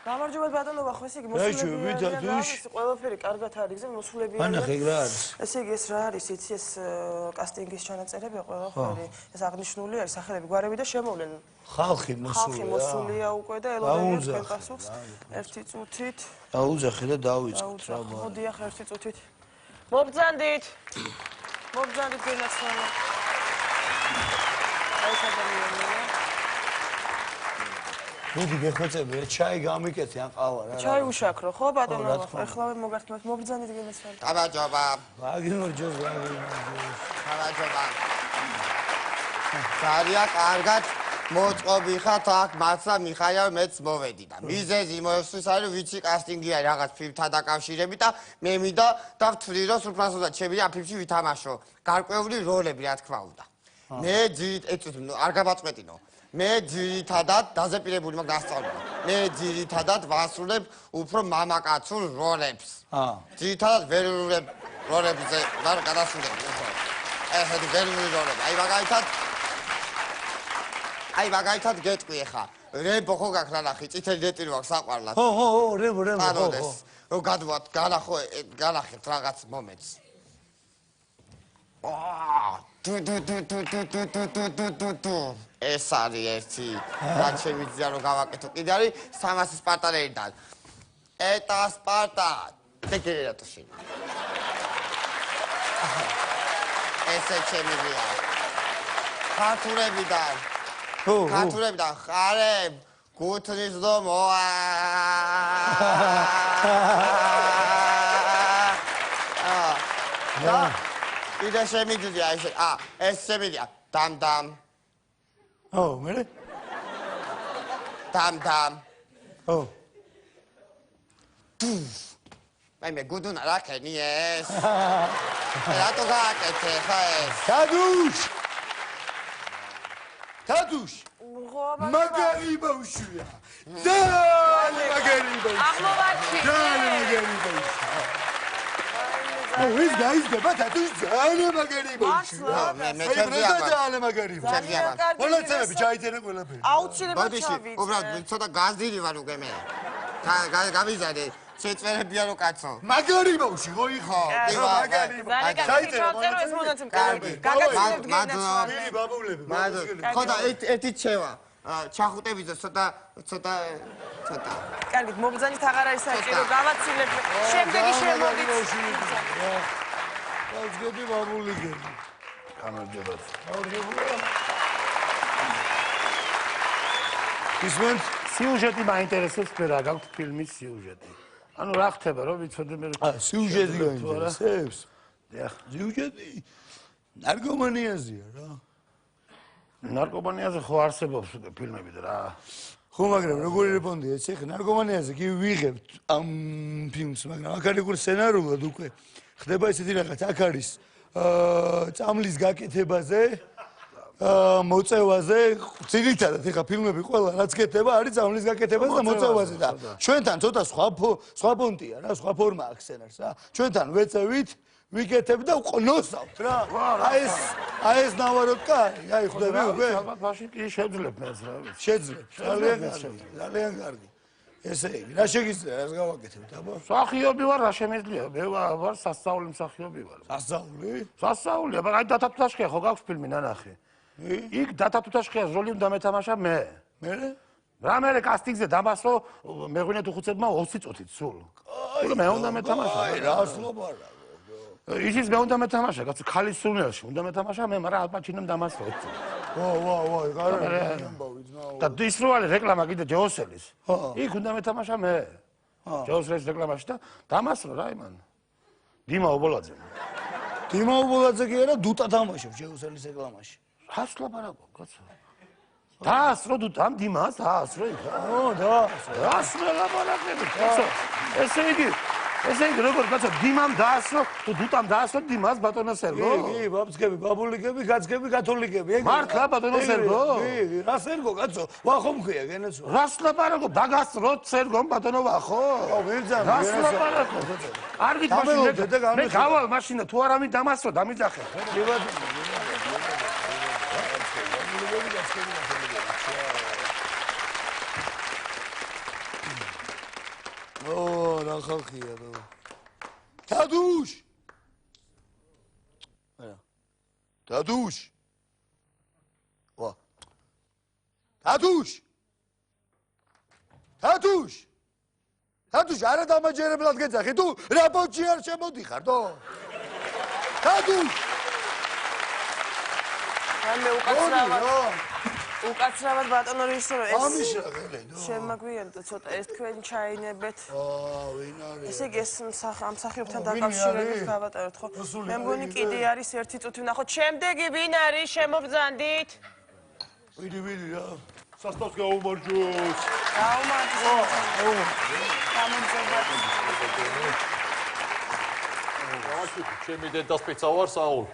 გამარჯობა ბატონო, ხო ესე იგი მოსულებია. ყველაფერი კარგად არის, გზა მოსულებია. ანახე რა არის? ესე იგი ეს რა არის? იცი ეს კასტინგის ჩანაწერები ყველაფერი. ეს აღნიშნული არის სახელები, გვარები და შემოვლენ. ხალხი მოსულია უკვე და ელოდებით პასუხს. ერთი წუთით. დაუძახე და დავიწყოთ რა ბა. მოდიახ ერთი წუთით. მობძანდით. მობძანდით გენაცვალა. აი სადამიანია. მოდი გეხვეწები, ჩაი გამიკეთე ან ყავა რა. ჩაი უშაქრო, ხო ბატონო? ეხლავე მოგართმევთ, მობძანდით გენაცვალა. გამარჯობა. ვაგიმორჯოს. გამარჯობა. ძალიან კარგად მოწყობი ხართ აქ მათსა მიხაიავ მეც მოვედი და მიზეზი იმისთვის არის ვიცი კასტინგი არის რაღაც ფილმთან დაკავშირებით და მე მინდა და ვთვლი რომ სულფასოდაც შემიძლია ამ ფილმში ვითამაშო გარკვეული როლები რა თქმა უნდა მე არ გავაწყვეტინო მე ძირითადად დაზეპირებული მაქვს დასწავლება მე ძირითადად ვასრულებ უფრო მამაკაცურ როლებს ძირითადად ვერულებ როლებზე ვარ გადასულები ეს ვერული როლები აი მაგალითად გეტყვი ხა რემბო ხო გაქვს ნახი წითელი დეტილი მაქვს საყვარლად ხო რემბო რომ გადვათ განახეთ რაღაც მომენტს ეს არის ერთი რაც შემიძლია რომ გავაკეთო კიდე არის 300 სპარტანელიდან ეტა სპარტა დეკერატოში ესე შემიძლია ქართულებიდან ქართულებიდან ხარებ გუთნის დო მოა კიდე შემიძლია ეს შემიძლია დამ მე დამ აი მე გუდუნა რა ქენი ეს რატო გააკეთე ხა ეს დადუშ მაგარი ბავშვია ძალიან მაგარი ბავშვია აღმოვაჩინე ძალიან მაგარი ბავშვია ეს გაიზრდება დადუშ ძალიან მაგარი ბავშვია მე ჩემია ძალიან მაგარი ბავშვია მონაცემები ჩაიწერე ყველაფერი აუცილებლად ჩავიწერე უბრალოდ ცოტა გაზდილი ვარ უკვე მე გავიზარდე შეწერებია რო კაცო მაგარი ბავშვი ხო იხო მაგარი ჩაიწერე ეს მონაცემ კარგი გაგაცნობთ მადლობ ბაბულები ხო და ერთი ჩევა ჩახუტებიძე ცოტა კარგით მობძანით აღარ არის საჭირო გავაცილებ შემდეგი შემოდით გავწგები ბაბულები გამარჯობა ისმენთ სიუჟეტი მაინტერესებს მე რა გაქვს ფილმის სიუჟეტი ანუ რა ხდება რომ ვიცოდე მე სიუჟეტი გაინტერესებს სიუჟეტი ნარკომანიაზეა რა ნარკომანიაზე ხო არსებობს უკვე ფილმები და რა ხო მაგრამ როგორი რეპონდია ეს ხა ნარკომანიაზე კი ვიღებთ ამ ფილმს მაგრამ აქ არის უკვე სცენარულად უკვე ხდება ესეთი რაღაც აქ არის წამლის გაკეთებაზე მოწევაზე ძირითადად ეხა ფილმები ყველა რაც კეთდება არის წამლის გაკეთებაზე და მოწევაზე და ჩვენთან ცოტა სხვა ფონტია რა სხვა ფორმა აქვს სცენარს რა ჩვენთან ვეწევით ვიკეთებ და ყნოსავთ რა აი ეს ნავაროტკა აი ხვდები უკვე ბაში კი შეძლებ მეც რა ვიცი შეძლებ ძალიან კარგი ესე იგი რა შეგიძლია რას გავაკეთებთ აბა მსახიობი ვარ რა შემიძლია მე ვარ სასწაული მსახიობი ვარ სასწაული აბა აი დათათუთაშხია ხო გაქვს ფილმი ნანახი იქ დათათუთაშხიას როლი უნდა მეთამაშა მე რა მე კასტინგზე დამასრო მეღვინეთ უხუცებმა 20 წუთით სულ მე უნდა მეთამაშა აი რა სლობარა ისიც მე უნდა მეთამაშა, კაცო, ხალის სუნელში უნდა მეთამაშა, მე მაგრამ ალბათ დამასრო. ვა, და ის რო არის რეკლამა კიდე ჯეოსელის. იქ უნდა მეთამაშა მე. ჯეოსელის რეკლამაში და დამასრო რა იმან. დიმა ობოლაძე. დიმა ობოლაძე კი არა, დუტა თამაშობს ჯეოსელის რეკლამაში. რას ლაპარაკობ, კაცო? დაასრო დუტამ დიმას, დაასრო იქ. რას ლაპარაკები, კაცო? ესე იგი როგორ კაცო დიმამ დაასრო თუ დუტამ დაასრო დიმას ბატონო სერგო კი ბაბსკები ბაბულიკები გაცკები კათოლიკები ეგ მართლა ბატონო სერგო კი რა სერგო კაცო ვახო მქვია გენაცო რას ლაპარაკო დაგასრო სერგომ ბატონო ვახო ვირძან რას ლაპარაკო არ გითხრა მე გავალ მაშინა თუ არ ამი დამასრო დამიძახე ხალხია რო. დადუშ. არა. დადუშ. ვა. დადუშ. დადუშ. დადუშ არა დამაჯერებლად გეძახი თუ რაბოჩი არ შემოდიხარ თო. დადუშ. მე უკაცრავად ბატონო ისე რომ ეს ამიშა გელენო. შემაგვიანდა ცოტა ეს თქვენ ჩაინებეთ. ვინ არის? ესე იგი ეს ამ მსახიობთან დაკავშირებით გავატაროთ ხო? მე მგონი კიდე არის ერთი წუთი ვნახოთ. შემდეგი ვინ არის? შემობრძანდით. ვიდი რა. სასტავს გაუმარჯოს. ჩემი დედას პიცა ვარ, საულ.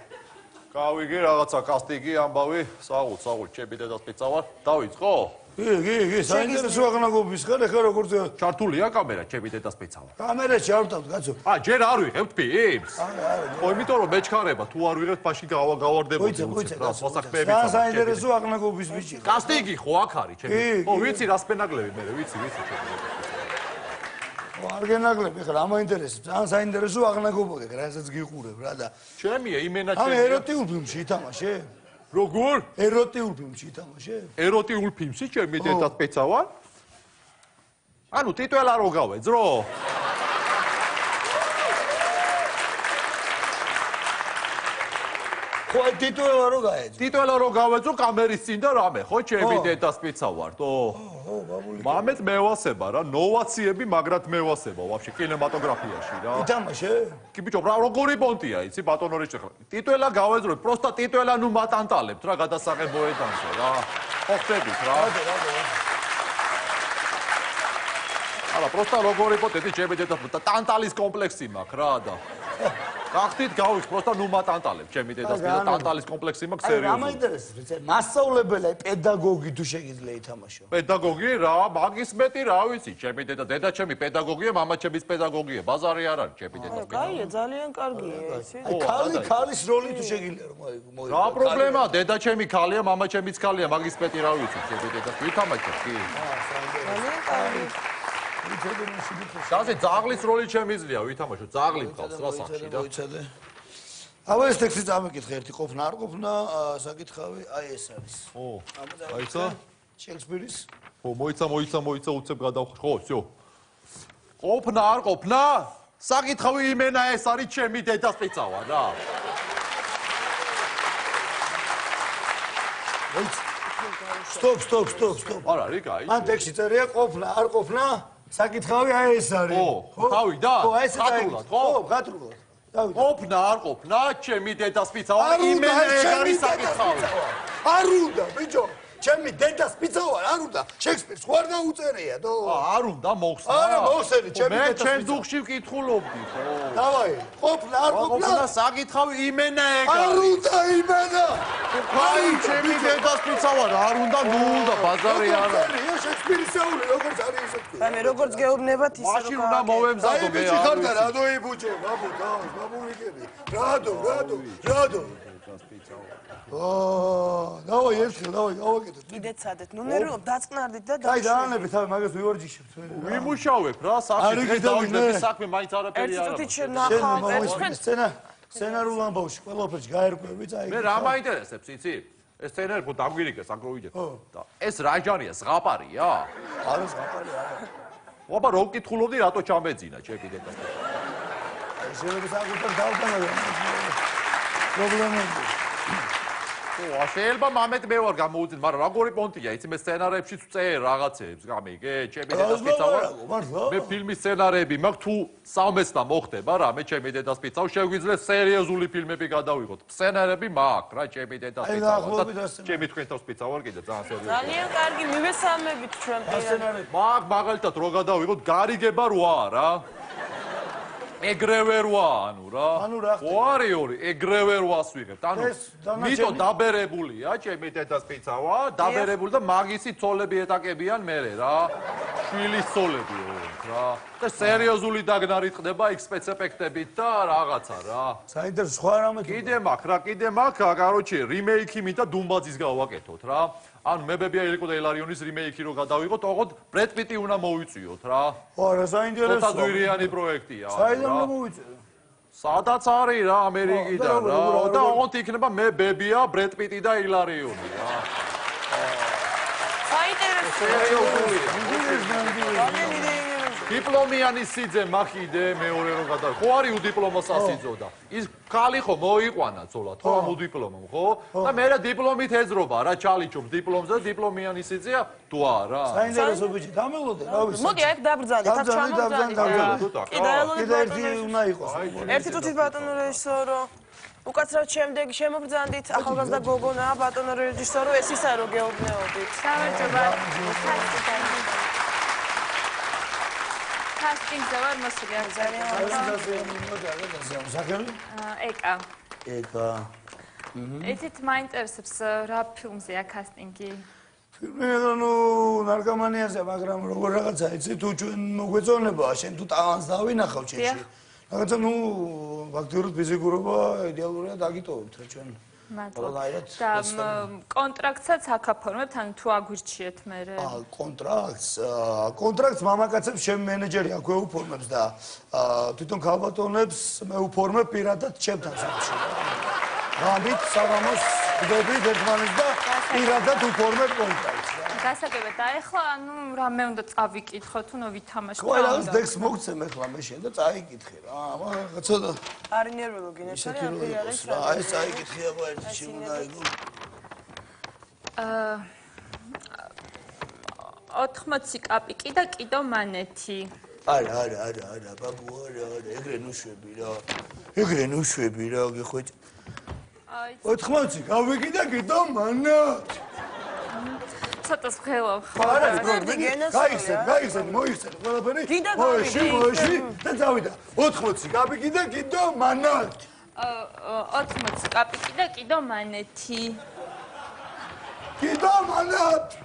გავიგე რაღაცა კასტინგი ამბავი, საულ, ჩემი დედას პიცა ვარ. დავიწყო? კი, საინტერესო აღნაგობის ხარ, ეხლა როგორც ჩართულია კამერა, ჩემი დედას პიცა ვარ. კამერაში არ ვთავთ, კაცო. ჯერ არ ვიღებთ ფილმს? ხო, იმიტომ რომ მეჩქარება, თუ არ ვიღებთ, მაშინ გავარდებოდი უცებ რა, მოსაქმეები ხარ. საინტერესო აღნაგობის ბიჭი. კასტინგი ხო აქ არის ჩემი? ხო, ვიცი რას პენაგლები მე, ვიცი ჩემი დედას. არ გენაგლები ხარ, ამაინტერესებს. ძალიან საინტერესო აღნაგობა გეკ, რასაც გიყურებ რა და ჩემია იმენა ამ ჩემია. ეროტიულ ფილმში ითამაშე? როგორ? ეროტიულ ფილმში ითამაშე? ეროტიულ ფილმში ჩემი დედას პიცა ვარ? ანუ ტიტულა რო გავეძრო? ხო, ტიტულა რო გაეძრო. ტიტულა რო გავეძრო კამერის წინ და რამე, ხო ჩემი დედას პიცა ვარ, თო? ხო, ბაბული. მამეთ მევასება რა, ნოვაციები მაგრად მევასება ვაფშე კინემატოგრაფიაში რა. ითამაშე? კი ბიჭო, რა როგორი პონტია, იცი ბატონო რეჩე ხა. ტიტულა გავეძრო, პროსტა ტიტულა ნუ მატანტალებთ რა გადასაღებოედანზე რა. ხო ხდებით რა. არა, პროსტა როგორი პონტეთი ჩემი დედას ტანტალის კომპლექსი მაქვს რა და. გახდით გავის პროსტა ნუ მატანტალებ ჩემი დედას და ტანტალის კომპლექსი მაქვს სერიოზულად. რა მაინტერესებს, მასწავლებელი, პედაგოგი თუ შეგიძლია ითამაშო. პედაგოგი რა, მაგის მეტი რა ვიცი, ჩემი დედა ჩემი პედაგოგია, მამა ჩემის პედაგოგია, ბაზარი არ არის ჩემი დედას. კაია, ძალიან კარგია, იცი? ქალის როლი თუ შეგიძლია რომ მოიგო. რა პრობლემაა, დედა ჩემი ქალია, მამა ჩემიც ქალია, მაგის მეტი რა ვიცი, ჩემი დედას ვითამაშებ კი. ძალიან კარგი. ასე ძაღლის როლი შემიძლია ვითამაშო, ძაღლი მყავს რა სახში და. აბა ეს ტექსტი წამიკითხე ერთი ყოფნა არ ყოფნა, საკითხავი აი ეს არის. ო, აიცა? შექსპირის? ო, მოიცა, უცებ გადავხარ. ხო, всё. ყოფნა არ ყოფნა? საკითხავი იმენა ეს არის ჩემი დედას პიცა ვარ რა. სტოპ. არ არის, კაი. ან ტექსტი წერია ყოფნა არ ყოფნა? საკითხავი აი ეს არის. ხო, თავი და? ხო, აი ეს გათრულად, ხო? ხო, გათრულად. დავით. ყოფნა არ ყოფნა? ჩემი დედას პიცა ვარ, იმენა ეს არის საკითხავი. არ უნდა, ბიჭო. ჩემი დედას პიცა ვარ, არ უნდა. შექსპირს ხო არ დაუწერია, დო? არ უნდა მოხსნა. არა, მოხსენი, ჩემი მე დედას ჩემ პიცა. დუხში ვკითხულობდი, ხო? დავაი, ყოფნა არ ყოფნა? ყოფნა საკითხავი იმენა ეგ არ არის. უნდა იმენა. აი, ჩემი დედას პიცა ვარ, არ უნდა, ნუ უნდა, ბაზარი არ არის. წერია შექსპირის საული, როგორც არის ისე თქვი. და მე როგორც გეუბნებათ ისე რომ მაშინ უნდა მოვემზადო აი მე. ბიჭი ხარ და რადო იბუჯე, ბაბულიკები. რადო. დავაი ერთხელ, გავაკეთოთ. კიდეც ადეთ. ნუ ნერვიულობ, დაწყნარდით და აი დაანები თავი მაგას ვივარჯიშებთ. ვიმუშავებ რა, საქმე დღეს დავიწყდები, საქმე მაინც არაფერი ერთი არ წუთით არის. შენახავ, სცენარულ ამბავში ყველაფერში გაერკვევი წაი. მე რა მაინტერესებს, იცი? ეს სცენარი ხო დაგვირიგეს, აგროვიდეთ. და ეს რა ჟანრია, ზღაპარია? არა ზღაპარი არა. აბა რო ვკითხულობდი, რატო ჩამეძინა ჩემი დედას? აი შეიძლება საკუთარ დავტანა პრობლემები. ხო, შეიძლება მამეთ მე ვარ გამოუძინე, მაგრამ როგორი პონტია, იცი მე სცენარებში წერ რაღაცებს, გამიგე, ჩემი დედას პიცა ვარ. მე ფილმის სცენარები მაქვს, თუ სამეცდა მოხდება რა, მე ჩემი დედას პიცა ვარ, შეგვიძლია სერიოზული ფილმები გადავიღოთ. სცენარები მაქვს რა, ჩემი დედას პიცა ვარ. ჩემი თქვენთავს პიცა ვარ კიდე ძალიან სერიოზული. ძალიან კარგი მივესალმებით ჩვენ პირად. მაგ მაგალითად რო გადავიღოთ, გარიგება 8 რა. ეგრევე 8, ანუ რა. ხო არის 2, ეგრევე 8-ს ვიღებთ. ანუ მიტო დაბერებულია, ჩემი დედას პიცა ვარ, დაბერებული და მაგისი ცოლები ეტაკებიან მერე რა. შვილის ცოლები რა. და სერიოზული დაგნარით ხდება იქ სპეცეფექტებით და რაღაცა რა. საინტერესო სხვა რამე თუ კიდე მაქვს, короче, რიმეიქი მინდა დუმბაძის გავაკეთოთ რა. ანუ მებებია ილიკო და ილარიონის რიმეიქი რო გადავიღოთ, ოღონდ ბრედ პიტი უნდა მოვიწვიოთ რა. არა, საინტერესოა. ცოტა ძვირიანი პროექტია. საიდან უნდა მოვიწევო? სადაც არის რა ამერიკიდან რა. და ოღონდ იქნება მებებია, ბრედ პიტი და ილარიონი რა. საინტერესოა. დიპლომიანი სიძე მახიდე მეორე რო გადა. ხო არის უდიპლომო სასიძო და ის ქალი ხო მოიყვანა ცოლად, ხო ამ უდიპლომომ, ხო? და მე რა დიპლომით ეძრობა რა, ჩალიჩობს დიპლომზე და დიპლომიანი სიძეა თუ არა. საინტერესო ბიჭი, დამელოდე რა ვიცი. მოდი აქ დაბრძანეთ, აქ ჩამოვძანეთ. კი დაელოდეთ კიდე ერთი უნდა იყოს. ერთი თუთით ბატონო რეჟისორო. უკაცრავად შემდეგი შემოგძანდით ახალგაზრდა გოგონა ბატონო რეჟისორო ეს ისა რო გეუბნეობით. გამარჯობა. კასტინგზე ვარ მოსული არ ძალიან. სახელი? ეკა. ეკა. იცით მაინტერესებს რა ფილმზეა კასტინგი? ფილმი ნუ ნარკომანიაზე, მაგრამ როგორ რაღაცა იცი თუ ჩვენ მოგვეწონება, შენ თუ ტალანტს დავინახავ ჩვენში. რაღაცა ნუ ფაქტიურად ფიზიკურობა იდეალურია დაგიტოვებთ რა ჩვენ. მადლობა. და კონტრაქტსაც აკაფორმებთ, ანუ თუ აგვირჩიეთ მე? კონტრაქტს მამაკაცებს ჩემ მენეჯერი აქვე უფორმებს და თვითონ ქალბატონებს მე უფორმებ პირადად ჩემთან სამში. გამით საღამოს ვდებით ერთმანეთს და პირადად უფორმებ კონტრაქტს. გასაგებად და ეხლა ანუ რამე უნდა წავიკითხო თუ ნო ვითამაშო. ყველას დექს მოგცემ ეხლა მე შენ და წაიკითხე რა. მაგრამ ცოტა არ ინერვიულო გინეშარი არ არის რა. აი წაიკითხე აბა ერთი შემოდაიგო. 80 კაპიკი და კიდო მანეთი. არა, ბაბუ, არა, ეგრე ნუშვები რა. ეგრე ნუშვები რა, გიხვეჭ. 80 კაპიკი და კიდო მანეთი. ცოტა სხელავ. არა, გაიხსენ, მოიხსენ, ყველაფერი. მოიში და წავიდა. 80 კაპიკი და კიდო მანეთი. 80 კაპიკი და კიდო მანეთი. კიდო მანეთი.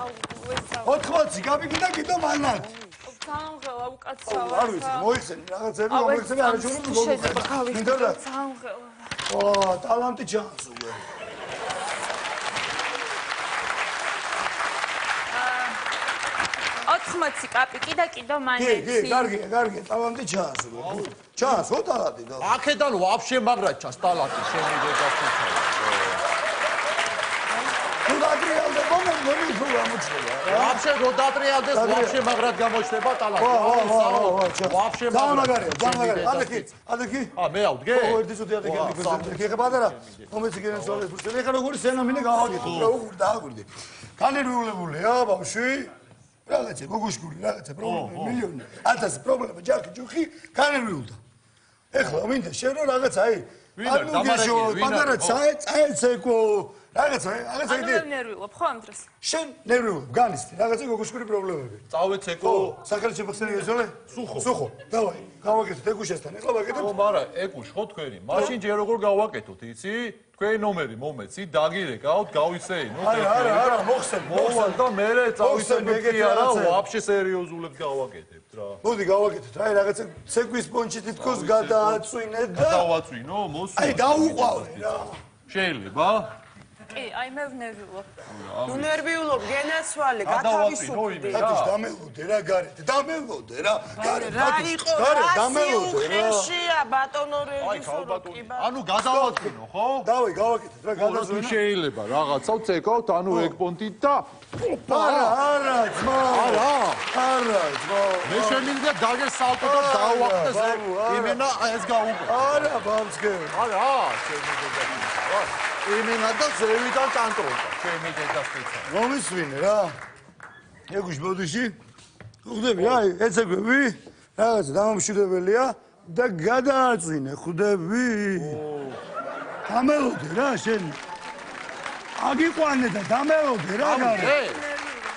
აუ, ვესა. 80 კაპიკი და კიდო მანეთი. სამღელა უკაცრავად. არ ვიცი, მოიხსენ რაღაცები, მოიხსენ არა შეიძლება გოგო. მინდა და სამღელა. ტალანტი ჩანს უკვე. 80 კაპიკი და კიდო მანეთი. კარგია, ტალანტი ჩანს უკვე. ჩანს, ხო ტალანტი და. აქედან ვაფშე მაგრად ჩანს ტალანტი შენი დედასთან. თუ დატრიალდა მომენტი თუ გამოჩნდება. ვაფშე რო დატრიალდეს ვაფშე მაგრად გამოჩნდება ტალანტი. ვაფშე მაგარია. ადექი. მე ავდგე? ხო, ერთი წუთი ადექი მიკროფონი. ხე პატარა. მომეცი გენსვალეს ფურცელი. ეხლა როგორი სცენა მინდა გავაკეთო. რა უღურ დააგვირდი. განერვიულებულია ბავშვი. რაღაცა გოგოშკური რაღაცა პრობლემა მილიონი 1000 პრობლემა ჯარკი ჯუხი განერვიულდა. ეხლა მინდა შენ რო რაღაცა აი ანუ გეშო პატარა წაეცეკო რაღაცა იდეა. ანუ ნერვიულობ ხო ამ დროს? შენ ნერვიულობ განისწრი რაღაცა გოგოშკური პრობლემები. წავეცეკო. სახელი შემახსენე ეზოლე? სუხო. დავაი გავაკეთოთ ეკუშესთან. ეხლა ვაკეთებ. ხო, მარა ეკუშ ხო თქვენი. მაშინ ჯერ როგორ გავაკეთოთ, იცი? თქვენი ნომერი მომეცი, დაგირეკავთ, გავისეინო. არა, მოხსენ და მე წავისებები არა, ვაფშე სერიოზულებს გავაკეთებთ რა. მოდი გავაკეთოთ. აი რაღაცა ცეკვის პონჩი თითქოს გადააწვინეთ და დავაწვინო, მოსულ. აი დაუყვავე რა. შეიძლება? კი, აი მე ვნერვიულობ. ნუ ნერვიულობ, გენაცვალე, გათავისუფლდი. ხათის დამელოდე რა გარეთ, დამელოდე რა. რა იყო? დამელოდე რა. ხელშია ბატონო რეჟისორო კი ბატონო. ანუ გადავაწვინო, ხო? დავი გავაკეთეთ რა თუ გადაზვენა. შეიძლება რაღაცა ვცეკავთ, ანუ ეგ პონტით და არა, ძმა. არა, ძმა. მე შემინდა დაგესალტო და დავახტეს იმენა ეს გაუგო. არა, ბავშვი. არა, შემინდა და იმენა და ზევიდან კანტროლდა. ჩემი დედასთან. მომისვინე რა. ეგუშ ბოდიში. ხვდები, აი, ეცეკვები. რაღაცა დამამშვიდებელია და გადააწვინე, ხვდები. დამელოდე რა შენ. აგიყვანე და დამელოდე რა გარე.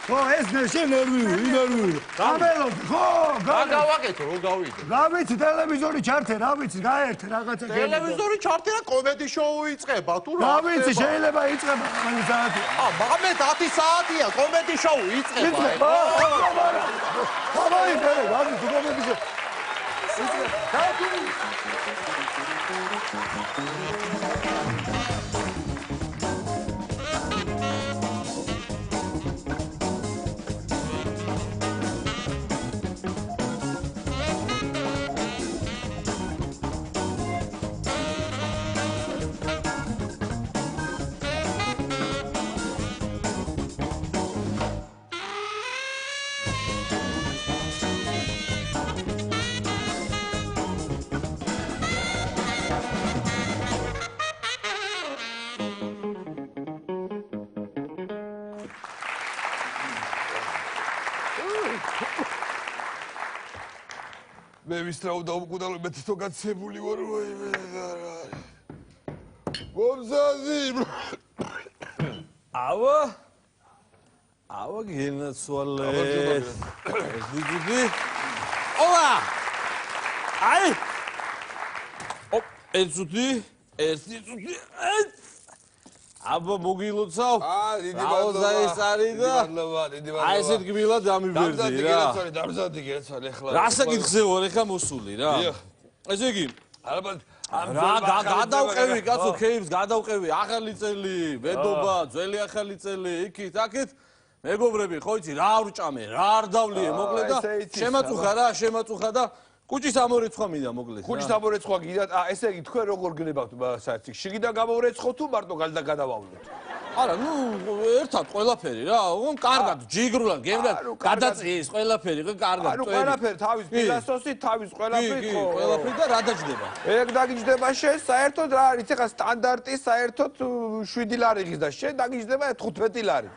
ხო, ეს შენ ნერვიული. გამელოდი, ხო, რა გავაკეთო, რო გავიდე. რა ვიცი, ტელევიზორი ჩართე, რა ვიცი, გაერთე რაღაცა. ტელევიზორი ჩართე რა კომედი შოუ იწყება თუ რა. რა ვიცი, შეიძლება იწყება ახალი საათი. მამე 10 საათია, კომედი შოუ იწყება. ხაბარი, რა ვიცი, კომედი შოუ. მე ვისწრაუდა უკუდალო მე თვითონ გაცებული ვარ გონზაზი ავა გენაცვალე ზუგუდი ოლა აი ოპ ერთუდი აბა მოგილოცავ დიდი მადლობა ეს არის და დიდი მადლობა აი ესეთ გბილა დამიბერძი რა დამზადი გერაცვალე ახლა რასა გიხზე ვარ ეხა მოსული რა ესე იგი ალბათ რა გადავყევი კაცო ქეიფს გადავყევი ახალი წელი მედობა ძველი ახალი წელი იქით აქეთ მეგობრები ხო იცი რა ვრჭამე რა არ დავლიე მოკლედ და შემაწუხა და კუჭის ამორეცხვა მინდა მოკლედ კუჭის ამორეცხვა გიდათ ესე იგი თქვენ როგორ გნებავთ საერთოდ შიგიდან გამორეცხო თუ მარტო გალდა გადავავლოთ არა ნუ ერთად ყველაფერი რა კარგად ჯიგრულად გემრად გადაწიეს ყველაფერი კარგად ანუ ყველაფერი თავის ფილოსოფი თავის ყველაფერი ხო ყველაფერი და რა დაждდება ეგ დაგიждდება შენ საერთოდ რა არის ეხა სტანდარტი საერთოდ 7 ლარი ღირს და შენ დაგიждდება 15 ლარი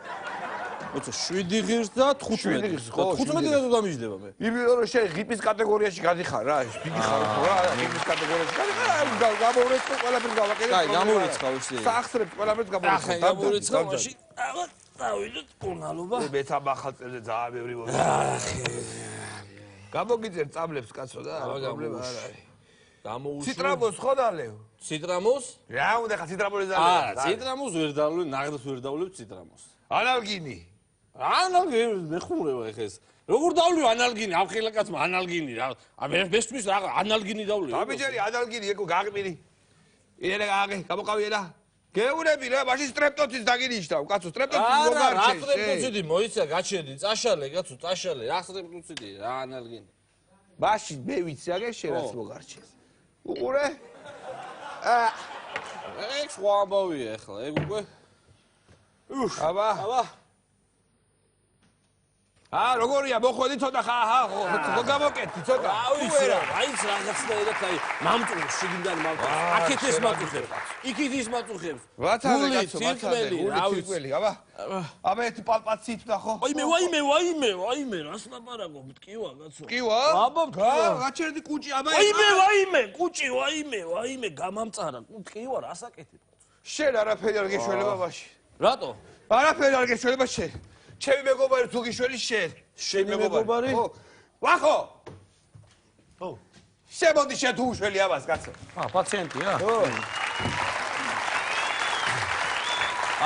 მოცა 7 ღირს და 15 ხო 15 და დამიждდება მე იმიტომ რომ შენ ღიპის კატეგორიაში გადიხარ რა ბიგი ხარ ხო რა ღიპის კატეგორიაში გადიხარ გამორეცხო ყველაფერს გავაკეთე კაი გამორეცხავ ესე სახსრებს ყველაფერს გამორეცხავ გამორეცხავში დავიდეთ კურნალობა მე თამახალ წელზე ძალიან ბევრი ვარ გამოგიძერ წამლებს კაცო და პრობლემა არ არის გამოუშვი ციტრამოს ხო დალევ ციტრამოს რა უნდა ხა ციტრამოს დალევ არა ციტრამოს ვერ დავლევ ნაღდას ვერ დავლევ ციტრამოს ანალგინი ანალგინი მეხმურება ეხა ეს როგორ დავლევ ანალგინი ამხელა კაცმა ანალგინი რა მესმის რა ანალგინი დავლევ დაბიჯერი ანალგინი ეკო გაყმირი იერე გააგე გამოყავი ენა გეურები რა მაშინ სტრეპტოცის დაგინიშნავ კაცო სტრეპტოცის მოგარჩე რა სტრეპტოციდი მოიცა გაჩერდი წაშალე კაცო წაშალე რა სტრეპტოციდი რა ანალგინი მაშინ მე ვიცი აგე შენაც მოგარჩეს უყურე ეგ სხვა ამბავია ახლა ეგ უკვე აბა როგორია მოხვედი ცოტა ხო გამოკეთი ცოტა აიც რაღაცნაირად აი მამწუხებს შიგიდან მამწუხებს აქეთ ეს მამწუხებს იქით ის მამწუხებს ვაცადე კაცო ვაცადე გული აბა ერთი პალპაციით ნახო ვაიმე რას ლაპარაკობ მტკივა კაცო მტკივა აბა გაჩერდი კუჭი აბა ვაიმე კუჭი ვაიმე გამამწარა მტკივა რას აკეთებ შენ არაფერი არ გეშველება მაშინ რატო არაფერი არ გეშველება შენ ჩემი მეგობარი თუ გიშველი შენ შენი მეგობარი ვახო ო შემოდი შენ თუ უშველი ამას კაცო პაციენტია ო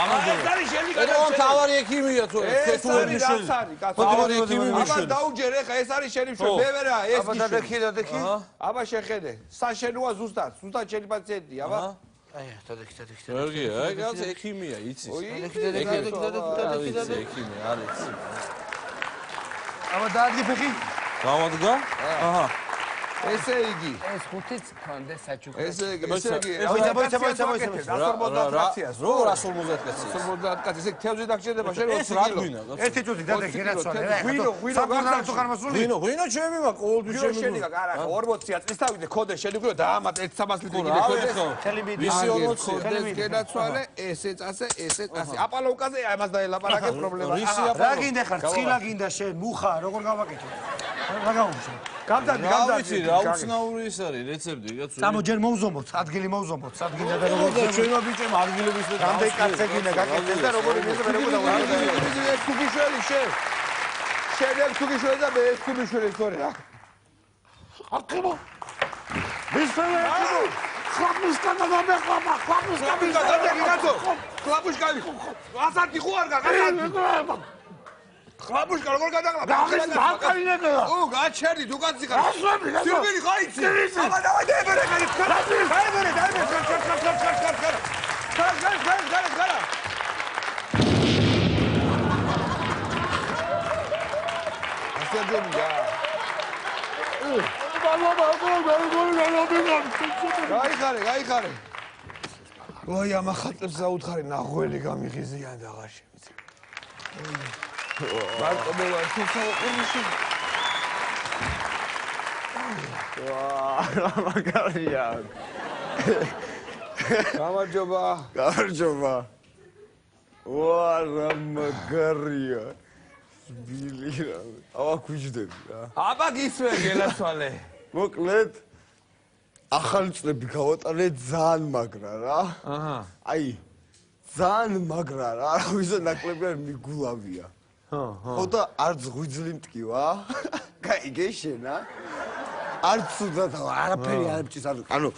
ამაზე შენი კაცო ეს თავარი ექიმია თუ ეს არის რაცარი კაცო თავარი ექიმი აბა მიშველი დაუჯერ ეხა ეს არის შენი შველი მე ვერა ეს აბა დადექი აბა შეხედე საშენოა ზუსტად შენი პაციენტია აბა აი დადექი გიორგი აი კაცო ექიმია იცის ექიმი არის აბა დაადგე ფეხი გამადგა აჰა ესე იგი ეს ხუთიც კონდე საჩუქრე ესე იგი რო 150 კაცი 150 კაცი ესე თევზი დაგჭირდება შენ 20 კილო ერთი წუთი დადექი რაცვალე ღვინო გახდა ღვინო ჩემი მა ყოველთვის ჩემი შენი არა 40 წლის თავიდე ქოდე შენი გქო დაამატე 1300 ლიტრი კიდე ქოდე ვისი 40 გენაცვალე ესე წასე ესე წასე აპალოვკაზე ამას დაელაპარაკე პრობლემა რისი რა გინდა ხარ ცხილა გინდა შენ მუხა როგორ გავაკეთო რა გაუმშო გამძარდი რა ვიცი რა უცნაური ის არის რეცეპტი კაცო წამო ჯერ მოუზომოთ ადგილი მოუზომოთ ადგილი და როგორ და ჩვენმა ბიჭებმა ადგილების და რამდენი კაცი გინდა გაკეთდეს და როგორ იმეზე ვერ ეს ქუგიშველი შენ ეს ქუგიშველი და მე ეს ქუგიშველი სწორი რა აკებო მისვენე ხლაპის კანადა მე ხლაპის კაცო ხლაპუშკავი ასარტი ხო არ გაგაცდი ხლაპუშკა როგორ გადაგლა ბაკალინეკა ო გაჩერდი თუ კაცი ხარ სიუბილი ხაიცი აბა დავაი დაებერე დაებერე გარა ასეჯომია გაიხარე ვაი ამ ხატებს საუთხარი ნაღველი გამიღიზიან და აღარ შემიძლია მარტო მე ვარ თვითონში რა მაგარია გამარჯობა ვა რა მაგარია ბილი რა ავა ქუჯდები რა აბა გისვე გელაცვალე მოკლედ ახალი წლები გავატარე ძალიან მაგრა რა აჰა აი ძალიან მაგრა რა ვიზა ნაკლები არ მიგულავია ხო და არც ღვიძლი მტკივა გაიგე შენა არც სუდად არაფერი არ მჭის ანუ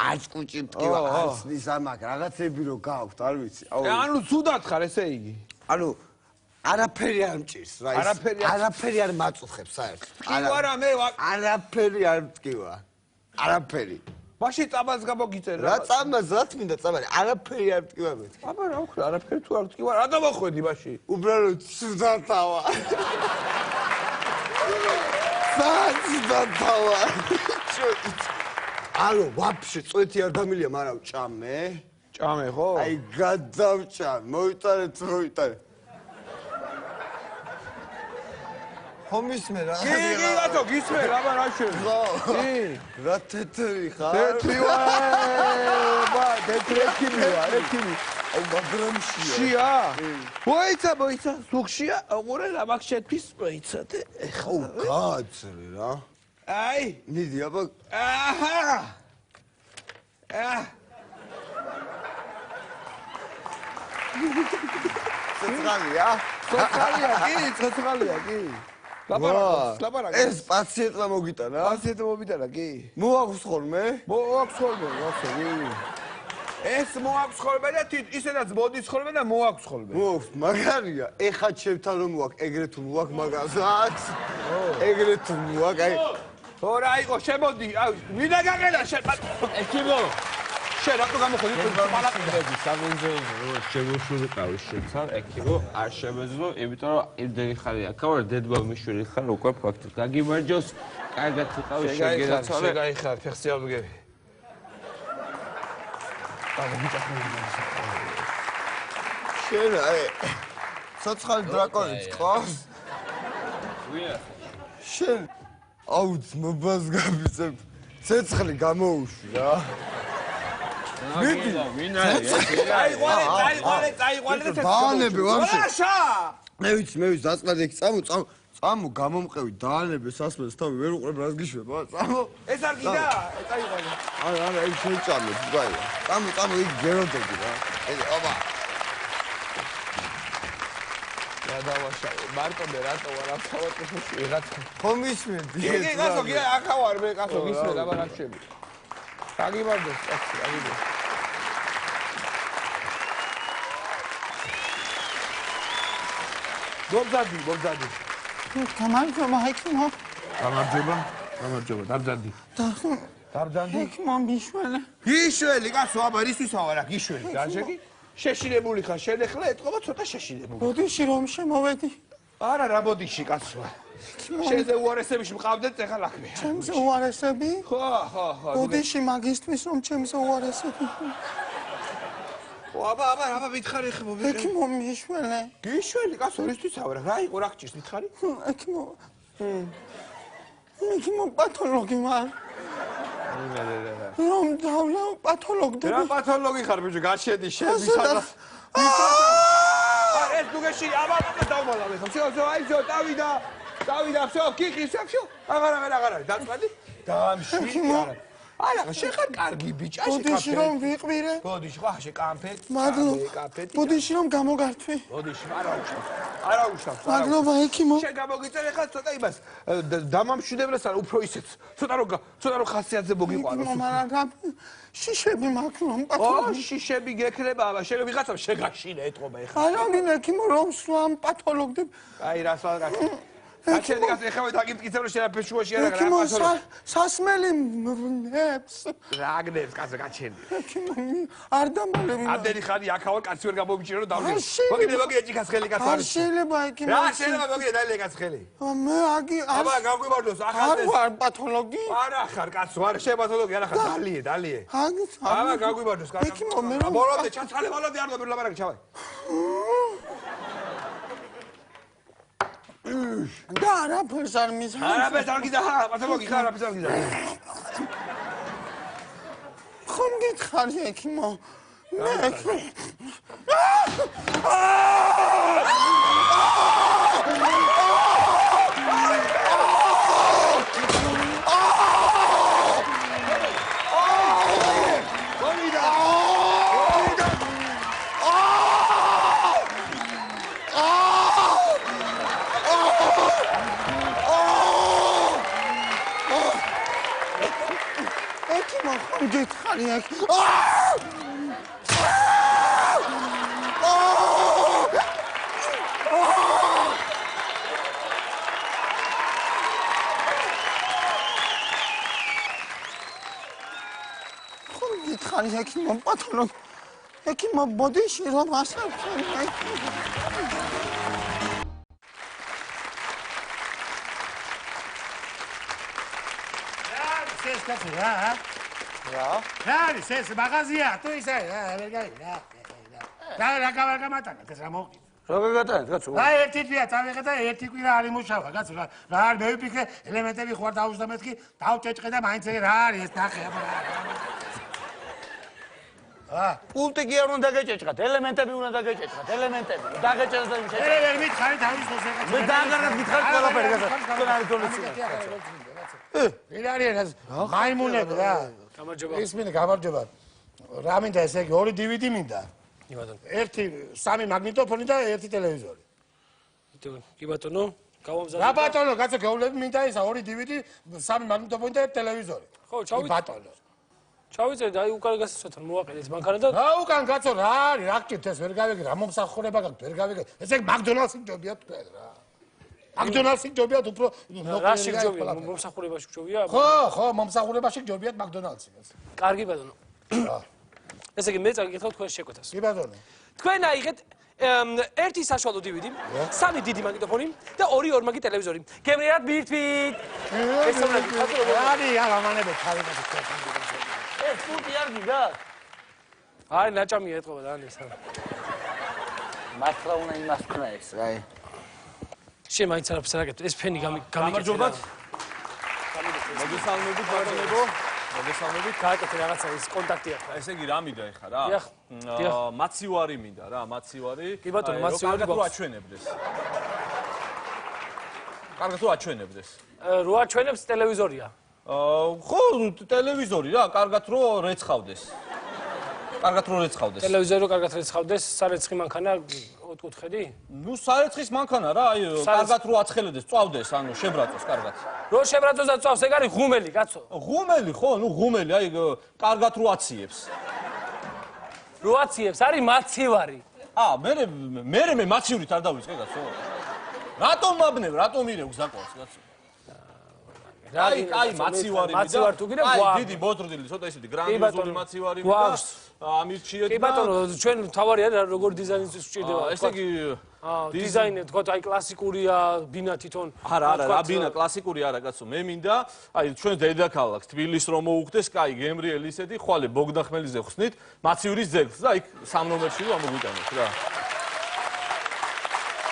არც კუჭი მტკივა არც ნისა მაგ რაღაცები რო გაქვთ არ ვიცი ანუ სუდად ხარ ესე იგი ანუ არაფერი არ მჭირს რა ის არაფერი არ მაწუხებს საერთოდ არა მე არაფერი არ მტკივა არაფერი მაშინ წამას გამოგიწერ რა წამას რა თქმა წამალი არაფერი არ მტკივა მე აბა რა ვქნა არაფერი თუ არ მტკივა რა დამოხვედი მაშინ უბრალოდ სუდათავა სუდათავა ალო ვაფშე წვეთი არ დამილია მაგრამ ჭამე ხო აი გადავჭამ მოიტარე ხომისმე რა კი გატო გისმე აბა რა შეიძლება კი რა თეთრი ხარ თეთრი ვარ თეთრეკიმია ეკიმი აუ მაგრამ შია მოიცა სუხშია ოღონდ რა მაგ შეთვის მოიცა და აუ გააცრე რა აი მიდი აბა აჰა ცოცხალია კი ლაპარაკი ეს პაციენტმა მოგიტანა კი მოაქვს ხოლმე ეს მოაქვს ხოლმე და ისედაც მოდის ხოლმე და მოაქვს ხოლმე მოაქვს მაგარია ეხა ჩემთან რომ მოაქვს ეგრე თუ მოაქვს მაგასაც ეგრე თუ მოაქვს აი ხო რა იყო შემოდი მინდა გაყედა ეკიბო შენ რატო გამოხდი პალატები საგუნძოზე რომ შემოშურიყავი შეცარ ეკიბო არ შემეძლო იმიტომ რომ იმდენი ხარი აქა დედბა მიშვილი ხარ უკვე ფაქტი გაგიმარჯოს კარგად იყავი შეგეცალე შეგაიხარ ფეხსი ავდგები შენ აი ცოცხალი დრაკონი წყავს შენ აუ ძმობას გამიწებ ცეცხლი გამოუშვი რა წაიყვანე დაანები ვამშე მე ვიცი დაწყნად იქ წამო გამომყევი დაანები სასმელს თავი ვერ უყრებ რას გიშვება წამო ეს არ გიდა წაიყვანე არა ეგ შეჭამე თქაი წამო იქ გეროდები რა აბა რა დავაშავე მარტო მე რატო არ ახავარ ვიღაც ხომ ისმენდი კი კაცო კი ახავარ მე კაცო გისმენ აბა რა შეები გაგიმარჯოს კაცი აგიდო გობძადი გამარჯობა ეკიმო გამარჯობა დაბძანდი ეკიმო მიშველი გიშველი კაცო აბა რისთვის ავარ აქ გიშველი განშეკი შეშინებული ხარ შენ ახლა ეთყობა ცოტა შეშინებული ბოდიში რომ შემოვედი არა რა ბოდიში კაცო შენზე უარესებიში მყავდეთ ეხლა ლაქმია ჩემზე უარესები ხო ბოდიში მაგისტრის რომ ჩემზე უარესები აბა მითხარი ხმო ეკიმო მიშველი გიშველი კაცო რისთვის ავარ რა იყო რა გჭირს მითხარი ეკიმო პათოლოგი ვარ რომ დავლა პათოლოგდები რა პათოლოგი ხარ ბიჭო გაჩედი შენ ვისადა ეს თუ გეში აბა დავმალავე ხომ შენ აი შო დავიდა დავიდა всё კიკი всё აღარ დაწყდი დამშვიდი არა არა შეხარ კარგი ბიჭა ბოდიში რომ ვიყვირე ბოდიში ხო შეკამფეთ მადლობა ბოდიში რომ გამოგართვი ბოდიში არა უშავს მადლობა ექიმო შენ გამოგიწერე ხა ცოტა იმას დამამშვიდებლესთან უფრო ისეთ ცოტა რომ ხასიათზე მოგიყვანოს მაგრამ შიშები მაქვს რომ ო შიშები გექნება აბა შენ ვიღაცამ შეგაშინე ეთყობა ეხლა არა გინდა ექიმო რომ სვამ პათოლოგდებ აი რას ვაღაც კაცები ეხლა დაგიმტკიცე რომ შენ აფეშუაში არა ექიმო სასმელი ნებს რაგნებს კაცო გაჩენდი ექიმო არ დამალები ამდენი ხანი აქავა კაცი ვერ გამომიჭირო რომ დავდე მოგიდება ეჭიქას ხელი კაცო არ შეიძლება ექიმო რა შეიძლება მოგიდება დაილე კაც ხელი მე აგი აბა გაგვიმარჯოს ახალ არ პათოლოგი არა ხარ კაცო არა შენ პათოლოგი არა ხარ დალიე აბა გაგვიმარჯოს კაცო ექიმო მე რომ ბოლომდე ჩაცალე ბოლომდე არ დაბერ ლაბარაკი ჩავай და არაფერს არ მისმენს არაფერს არ გიზა პათოლოგი ხარ არაფერს არ გიზა ხომ გითხარი ექიმო მე ექიმო პათოლოგი ექიმო ბოდიში რომ ასაფრენ ეს კაცი რა არის ეს მაღაზია თუ ისე ვერ გაიგე რა გამატანა ეს რა მოხდა როგორ გატანეთ კაცო აი ერთი თვია წავიღე და ერთი კვირა არ იმუშავა კაცო რა არ მევიფიქრე ელემენტები ხوار დაუსდა მეთქი დავჭეჭყე და მაინც რა არის ეს ნახე აბა პულტი კი არ უნდა დაგეჭეჭყათ, ელემენტები უნდა დაგეჭეჭყათ, ელემენტები. დაგეჭერეთ და შეჭეჭყათ. ვერ მითხარი თავის დროს ეხა. მე დაანგარად მითხარ ყველაფერი გასა. თქვენ არის დონეცი. ვერ არის ეს მაიმუნები რა. გამარჯობა. ისმინე გამარჯობა. რა მინდა ესე იგი 2 DVD მინდა. კი ბატონო. 3 მაგნიტოფონი და 1 ტელევიზორი. კი ბატონო. გავამზადე. რა ბატონო, კაცო, გეუბნები მინდა ისა 2 DVD, 3 მაგნიტოფონი და 1 ტელევიზორი. ხო, ჩავიწე. ბატონო. ჩავიწე და აი უკან გასაცოთ მოვაყენეთ მანქანა და რა უკან კაცო რა არის რა გჭირთ ეს ვერ გავიგე რა მომსახურება გაქვთ ვერ გავიგე ესე მაკდონალდსი ჯობია თქვენ რა მაკდონალდსი ჯობიათ უფრო რაში ჯობია მომსახურებაში ჯობია ხო მომსახურებაში ჯობიათ მაკდონალდსი კარგი ბატონო ესე იგი მე წაგიკითხავ თქვენ შეკვეთას კი ბატონო თქვენ აიღეთ ერთი საშუალო DVD, 3 დიდი მაგნიტოფონი და 2 ორმაგი ტელევიზორი. გემრიათ მირთვით. ეს არის ალამანები თავიდან ეს პუტი არ გიგა? აი ნაჭამია ეთყობა და ანეს. მართლა უნდა იმას ქნა ეს, აი. შენ მაინც არაფერს არ აკეთებ, ეს ფენი გამარჯობათ. მოგესალმებით ბატონებო. მოგესალმებით. გააკეთე რაღაცა ის კონტაქტი ახლა. ესე იგი რა მინდა ეხა რა? მაცივარი მინდა რა, მაცივარი. კი ბატონო, მაცივარი კარგად რო აჩვენებდეს. კარგად რო აჩვენებდეს. რო აჩვენებს ტელევიზორია. ხო, ტელევიზორი რა, კარგად რო რეცხავდეს. კარგად რო რეცხავდეს. ტელევიზორი რო კარგად რეცხავდეს, სარეცხი მანქანა ოთხკუთხედი? ნუ სარეცხის მანქანა რა, აი კარგად რო აცხელედეს, წვავდეს, ანუ შებრაწოს კარგად. რო შებრაწოს და წვავს, ეგ არის ღუმელი, კაცო. ღუმელი, ხო, ნუ ღუმელი, აი კარგად რო აციებს. რო აციებს, არის მაცივარი. მე მაცივრით არ დავიწყე, კაცო. რატომ მაბნევ, რატომ ირევ გზაკვალს, კაცო? აი მაცივარი მიდა. აი დიდი ბოთრდილი, ცოტა ისეთი გრანდიოზული მაცივარი მიდა. ამირჩიეთ და კი ბატონო, ჩვენ თავარი არის როგორ დიზაინს სჭირდება. ესე იგი დიზაინი თქო, აი კლასიკურია, ბინა თვითონ. არა, რა ბინა კლასიკური არა, კაცო. მე მინდა, აი ჩვენ დედაქალაქს თბილისს რომ მოუხდეს, კაი გემრიელი ისეთი, ხვალე ბოგდახმელიზე ხსნით, მაცივრის ძეგლს და იქ 3 ნომერში რომ ამოგვიტანოთ რა.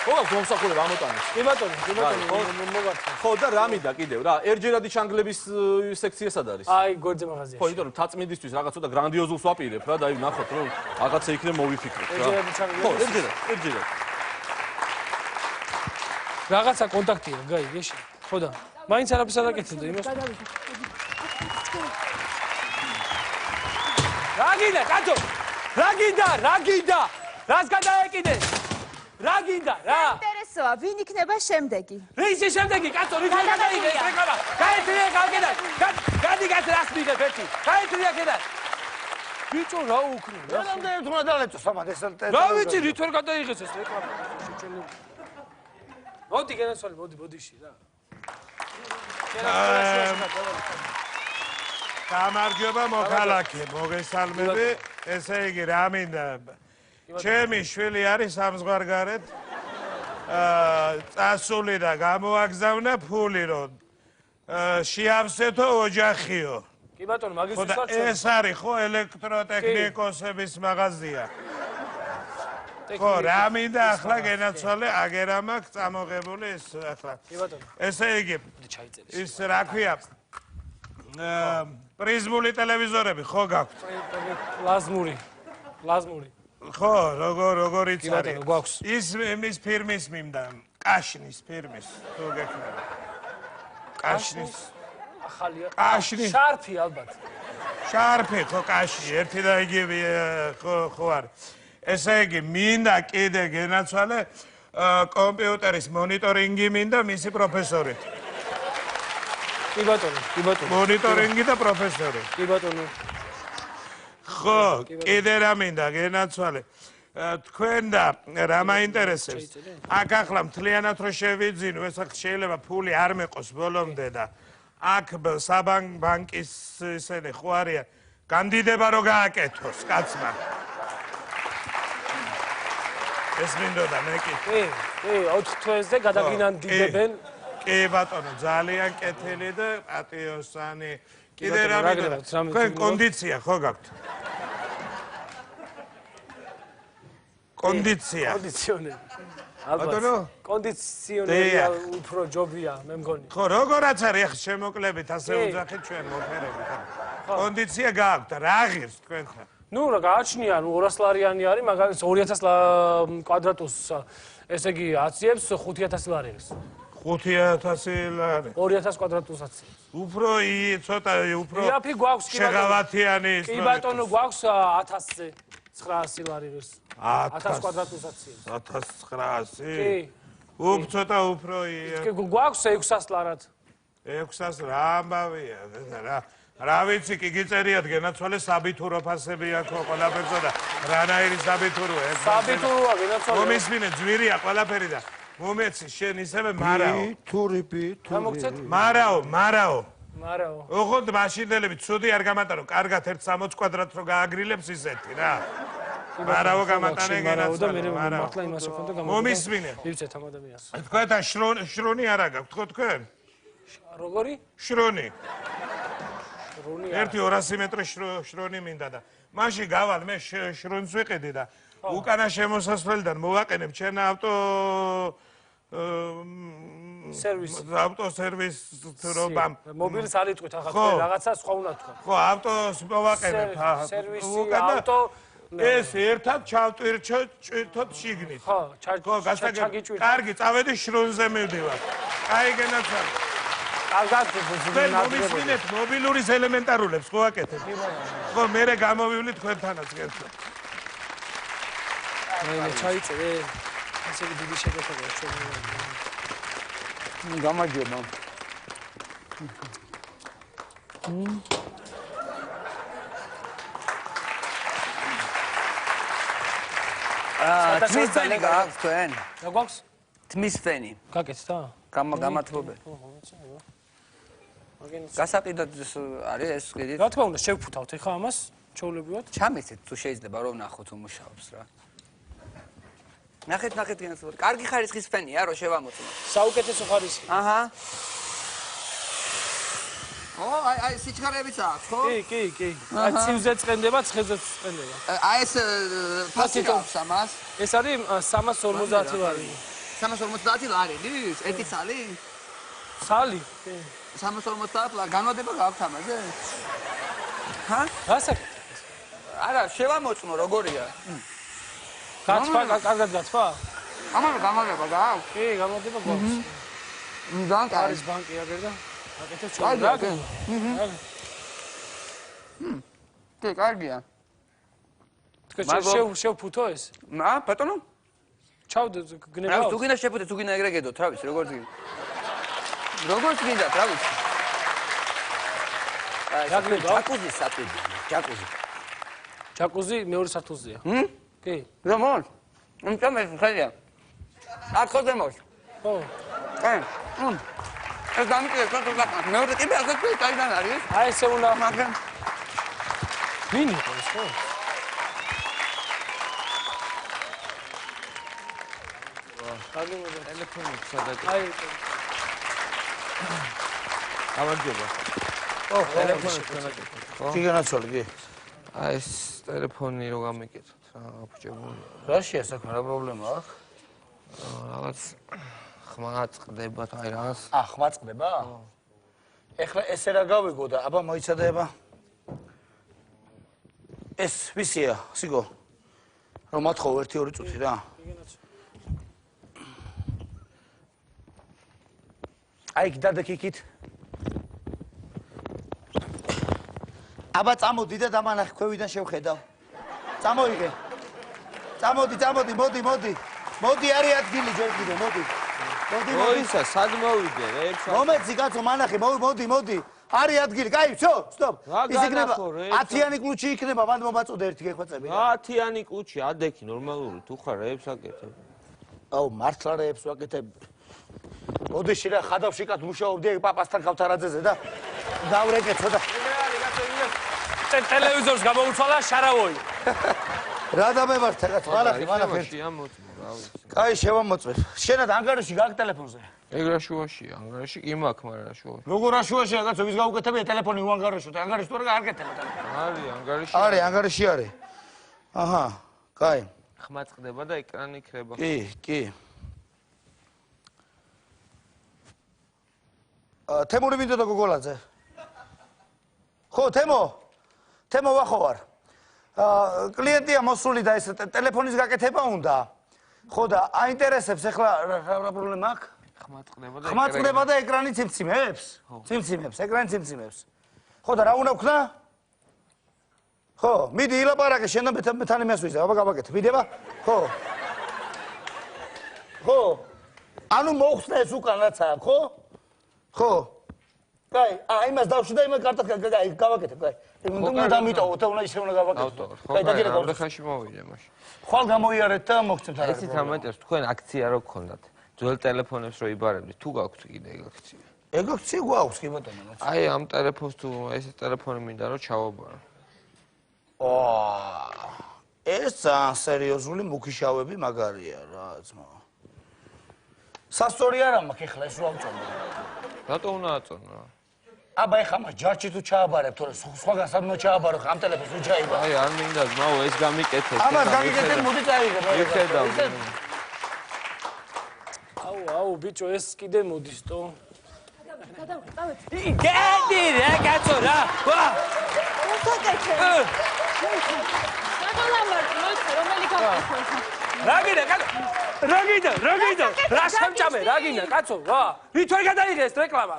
ხო, მომსახურება ამოტანეს. კი ბატონო, მოგარჩა. ხო და რა მინდა კიდევ რა, ერჯერადი ჩანგლების სექცია სად არის? აი, გვერდზე მაღაზიაში. ხო, იმიტომ რომ თაწმინდისთვის რაღაც ცოტა გრანდიოზულს ვაპირებ რა, და აი ნახოთ რომ რაღაცა იქნებ მოვიფიქროთ რა. ერჯერადი ჩანგლების. ხო, ერჯერად. რაღაცა კონტაქტია, გაი, გეში. ხო და მაინც არაფერს არ აკეთებდა იმას. რა გინდა, კაცო? რა გინდა? რას გადაეკიდე? რა გინდა, რა? ინტერესოა, ვინ იქნება შემდეგი? რისი შემდეგი, კაცო, რითი გადაიგე ეს რეკლამა? გაეთრია გავკედა. გადი კაცო, რას მიგებ ერთი? გაეთრია კედა. ბიჭო, რა უკრი? რამდენი ერთ უნდა დალეწო სამად ეს რა ვიცი, რით ვერ გადაიღეს ეს რეკლამა? მოდი გენაცვალე, მოდიში რა. გამარჯობა მოქალაქე, მოგესალმები. ესე იგი, რა მინდა? ჩემი შვილი არის სამზღვარგარეთ. წასული და გამოაგზავნა ფული, რომ შეავსეთო ოჯახიო. კი ბატონო, მაგის ხო და ეს არის ხო ელექტროტექნიკოსების მაღაზია. ხო, რა მინდა ახლა გენაცვალე, აგერა მაქვს წამოღებული ეს ახლა. კი ბატონო. ესე იგი, ის რა ქვია? პრიზმული ტელევიზორები ხო გაქვთ? პლაზმური. ხო, როგორიც კი ბატონო, გვაქვს. ის ფირმის მინდა, კაშნის ფირმის, თუ გექნება. კაშნის. ახალია. კაშნის. შარფი ალბათ. შარფი ხო კაში, ერთი და იგივე ხო არის. ესე იგი, მინდა კიდე გენაცვალე კომპიუტერის მონიტორინგი მინდა მისი პროფესორით. კი ბატონო. მონიტორინგი და პროფესორი. კი ბატონო. ხო, კიდე რა მინდა გენაცვალე. თქვენ და რა მაინტერესებს? აქ ახლა მთლიანად რო შევიძინო, ეს შეიძლება ფული არ მეყოს ბოლომდე და აქ საბანკის ისინი ხო არიან, განდიდება რო გააკეთოს კაცმა. ეს მინდოდა მე კი. კი, 4 თვეზე გადაგინანდინებენ. კი ბატონო, ძალიან კეთილი და პატიოსანი. კიდე რა მინდოდა? თქვენ კონდიცია ხო გაქვთ? კონდიცია. კონდიციონერი. ბატონო? კონდიციონერია უფრო ჯობია, მე მგონი. ხო, როგორაც არის ახლა შემოკლებით ასე უძახით ჩვენ მოფერებით. კონდიცია გაქვთ, რა ღირს თქვენთან? ნუ რა გააჩნია, 200 ლარიანი არის, მაგალითად 2000 კვადრატოს, ესე იგი აციებს 5000 ლარს. 5000 ლარი. 2000 კვადრატოს აციებს. უფრო ცოტა უფრო იაფი გვაქვს კი ბატონო. შეღავათიანი ის. კი ბატონო გვაქვს 1000-ზე 900 ლარი ღირს. 1000 კვადრატოს აციებს. 1900. კი. ცოტა უფრო გვაქვს 600 ლარად. 600 რა ამბავია რა. რა ვიცი კი გიწერიათ გენაცვალე საბიტურო ფასები აქვს ყველაფერზე და რანაირი საბიტუროა ეს საბიტუროა გენაცვალე მომისმინე ძვირია ყველაფერი და მომეცი შენ ისევე მარაო მარაო ოღონდ მაშინდელები ცუდი არ გამატანო კარგად 160 კვადრატს რო გააგრილებს ისეთი რა მარაო გამატანე გენაცვალე მართლა იმას ვქონდა გამოდო მომისმინე მივცეთ ამ ადამიანს თქვენთან შრონი არა გაქვთ ხო თქვენ როგორი შრონი 1-200 მეტრი შრონი მინდა და მაშინ გავალ მე შრონს ვიყიდი და უკანა შემოსასვლელიდან მოვაყენებ ჩემ ავტოსერვისს რომამ მობილს არ იტყვით ახლა თქვენ რაღაცა სხვა უნდა თქვა ხო ავტოს მოვაყენებ სერვისი ავტო ეს ერთად ჩავტვირთოთ შიგნით ხო ჩაგიჭვირთ კარგი წავედი შრონზე მივდივარ კაი გენაცვალე კარგად მომისმინეთ მობილურის ელემენტარულებს ხო აკეთებ? ხო, მერე გამოვივლი თქვენთანაც გერთო. მე ჩაიწერე. ესე იგი დიდი შეკეთებაა ჩვენ. გამარჯობა. თმის ფენი გააქვს თქვენ? რა გვაქვს? თმის ფენი. გაკეთდა? გამათბობენ. გასაყიდად არის ეს კიდე? რა თქმა უნდა, შევფუთავთ ეხა ამას, ჩაულებრივად. ჩამიცეთ თუ შეიძლება რომ ნახოთ თუ მუშაობს რა. ნახეთ გენაცვალე. კარგი ხარისხის ფენია რომ შევამოწმოთ. საუკეთესო ხარისხი. აჰა. აი სიჩქარეებიც აქვს, ხო? კი. აი ცივზე წენდება, ცხელზეც წენდება. აი ეს ფასი აქვს ამას. ეს არის 350 ლარი. 350 ლარი, ერთი ცალი? ცალი. 350 ლარი, განმადება გაქვთ ამაზე? ჰა? რასაკ? არა, შევამოწმო, როგორია? გაცვა, კარგად გაცვა? ამან გამარება გააქვს? კი, გამოდება გვაქვს. დანკა არის ბანკი აგერ და აკეთებს ჩვენ. კი, კარგია. თქვენ შევფუთო ეს? ბატონო? ჩავდე გნებავ. რა, თუ გინდა შეფუთეთ, თუ გინდა ეგრე გედოთ, რა ვიცი, როგორც გინდა. როგორც გინდათ, რა ვიცი. ჯაკუზი სატვიდი, ჯაკუზი. ჯაკუზი მეორე სართულზეა. კი. რა მოლ? უმწამე ხალია. აკოზე მოლ. ხო. კაი. ეს დამიკიდე თქო, მეორე ტიპი ასე თქვი, კაიდან არის? აი ესე უნდა მაგრამ ვინ იყო ეს ხო? ტელეფონი სადაკე. აი გამარჯობა. ო, ტელეფონი სადაკე. ხო? კი განაცვალე, კი. აი ეს ტელეფონი რო გამიკეთოთ რა, აფუჭებული. რა შეასაქმე, რა პრობლემა აქვს? რაღაც ხმა წყდება, აი რაღაც. ხმა წყდება? ეხლა ესე რა გავიგო და აბა მოიცადე აბა. ეს ვისია, სიგო? რომ მათხოვ 1-2 წუთი რა. აი გიდადეკიქით. აბა წამოდი და დამანახე ქვევიდან შევხედავ. წამოიღე. წამოდი, მოდი. მოდი არის ადგილი ჯერ კიდე, მოდი. ოისა, სად მოვიდე, რეებს. მომეცი კაცო, მანახე, მოდი. არის ადგილი. კაი, всё, სტოპ. ის იქნება 10-იანი კლუჩი იქნება, მანდ მომაწოდე ერთი გეხვეწები. 10-იანი კლუჩი, ადექი ნორმალური, თუ ხარ რეებს აკეთებ. აუ, მართლა რეებს ვაკეთებ. ოდეში რა ხადავში კაც მუშაობდი პაპასთან ქავთარაძეზე და დავრეკეცო და ტელევიზორს გამოუცვალა შარავოი. რა დამემართა კაც, მანახე. კაი, შევამოწმე. შენად ანგარიში გაქვს ტელეფონზე? ეგრა შუაშია, ანგარიში კი მაქვს, მაგრამ რა შუაში. როგორ რა შუაშია კაცო, ვის გაუკეთებია ტელეფონი უანგარიშოთ? ანგარიში თუ არა გააკეთებ ტელეფონი. არის, ანგარიში. არის, ანგარიში არის. აჰა, კაი. ხმა წყდება და ეკრანი იქნება. კი. თემური მინდოდა გოგოლაძე. ხო, თემო ვახო ვარ. კლიენტია მოსული და ეს ტელეფონის გაკეთება უნდა. ხო და აინტერესებს ახლა რა პრობლემა აქვს? ხმა წყდება და ეკრანი ციმციმებს? ეკრანი ციმციმებს. ხო და რა უნდა ვქნა? ხო, მიდი ილაპარაკე შენ და მეთან იმას ვიზა, აბა გავაკეთე. მიდება? ხო. ანუ მოხსნა ეს უკანაც აქ, ხო? ხო. კაი, იმას დავში და იმას კარტად გავაკეთებ, კაი. უნდა დამიტოვოთ, უნდა ისე უნდა გავაკეთოთ. კაი, დაგირეკავ. რამდენხანში მოვიდე მაშინ? ხვალ გამოიარეთ და მოგცემთ არა. ესეთ ამატერს თქვენ აქცია რო გქონდათ. ძველ ტელეფონებს რო იბარებდით, თუ გაქვთ კიდე ეგ აქცია? ეგ აქცია გვაქვს კი ბატონო. აი ამ ტელეფონს თუ ეს ტელეფონი მინდა რომ ჩავაბარო. ეს ძალიან სერიოზული მუქიშავები მაგარია რა ძმა. სასწორი არა მაქვს ეხლა ეს რო ავწონო. რატო უნდა აწონო რა? აბა ეხლა მას ჯარში თუ ჩააბარებ, თორე სხვაგან სადმო ჩააბარო, ამ ტელეფონს რო ჩაიბარ. აი არ მინდა ძმაო ეს გამიკეთეთ. ამას გამიკეთეთ, მოდი წაიღებ. იხედავ. აუ, ბიჭო, ეს კიდე მოდის თო. გედი რა კაცო რა. ვა! რა რა სამჭამე, რა გინდა, კაცო, ვა. ვით ვერ გადაიღე ეს რეკლამა?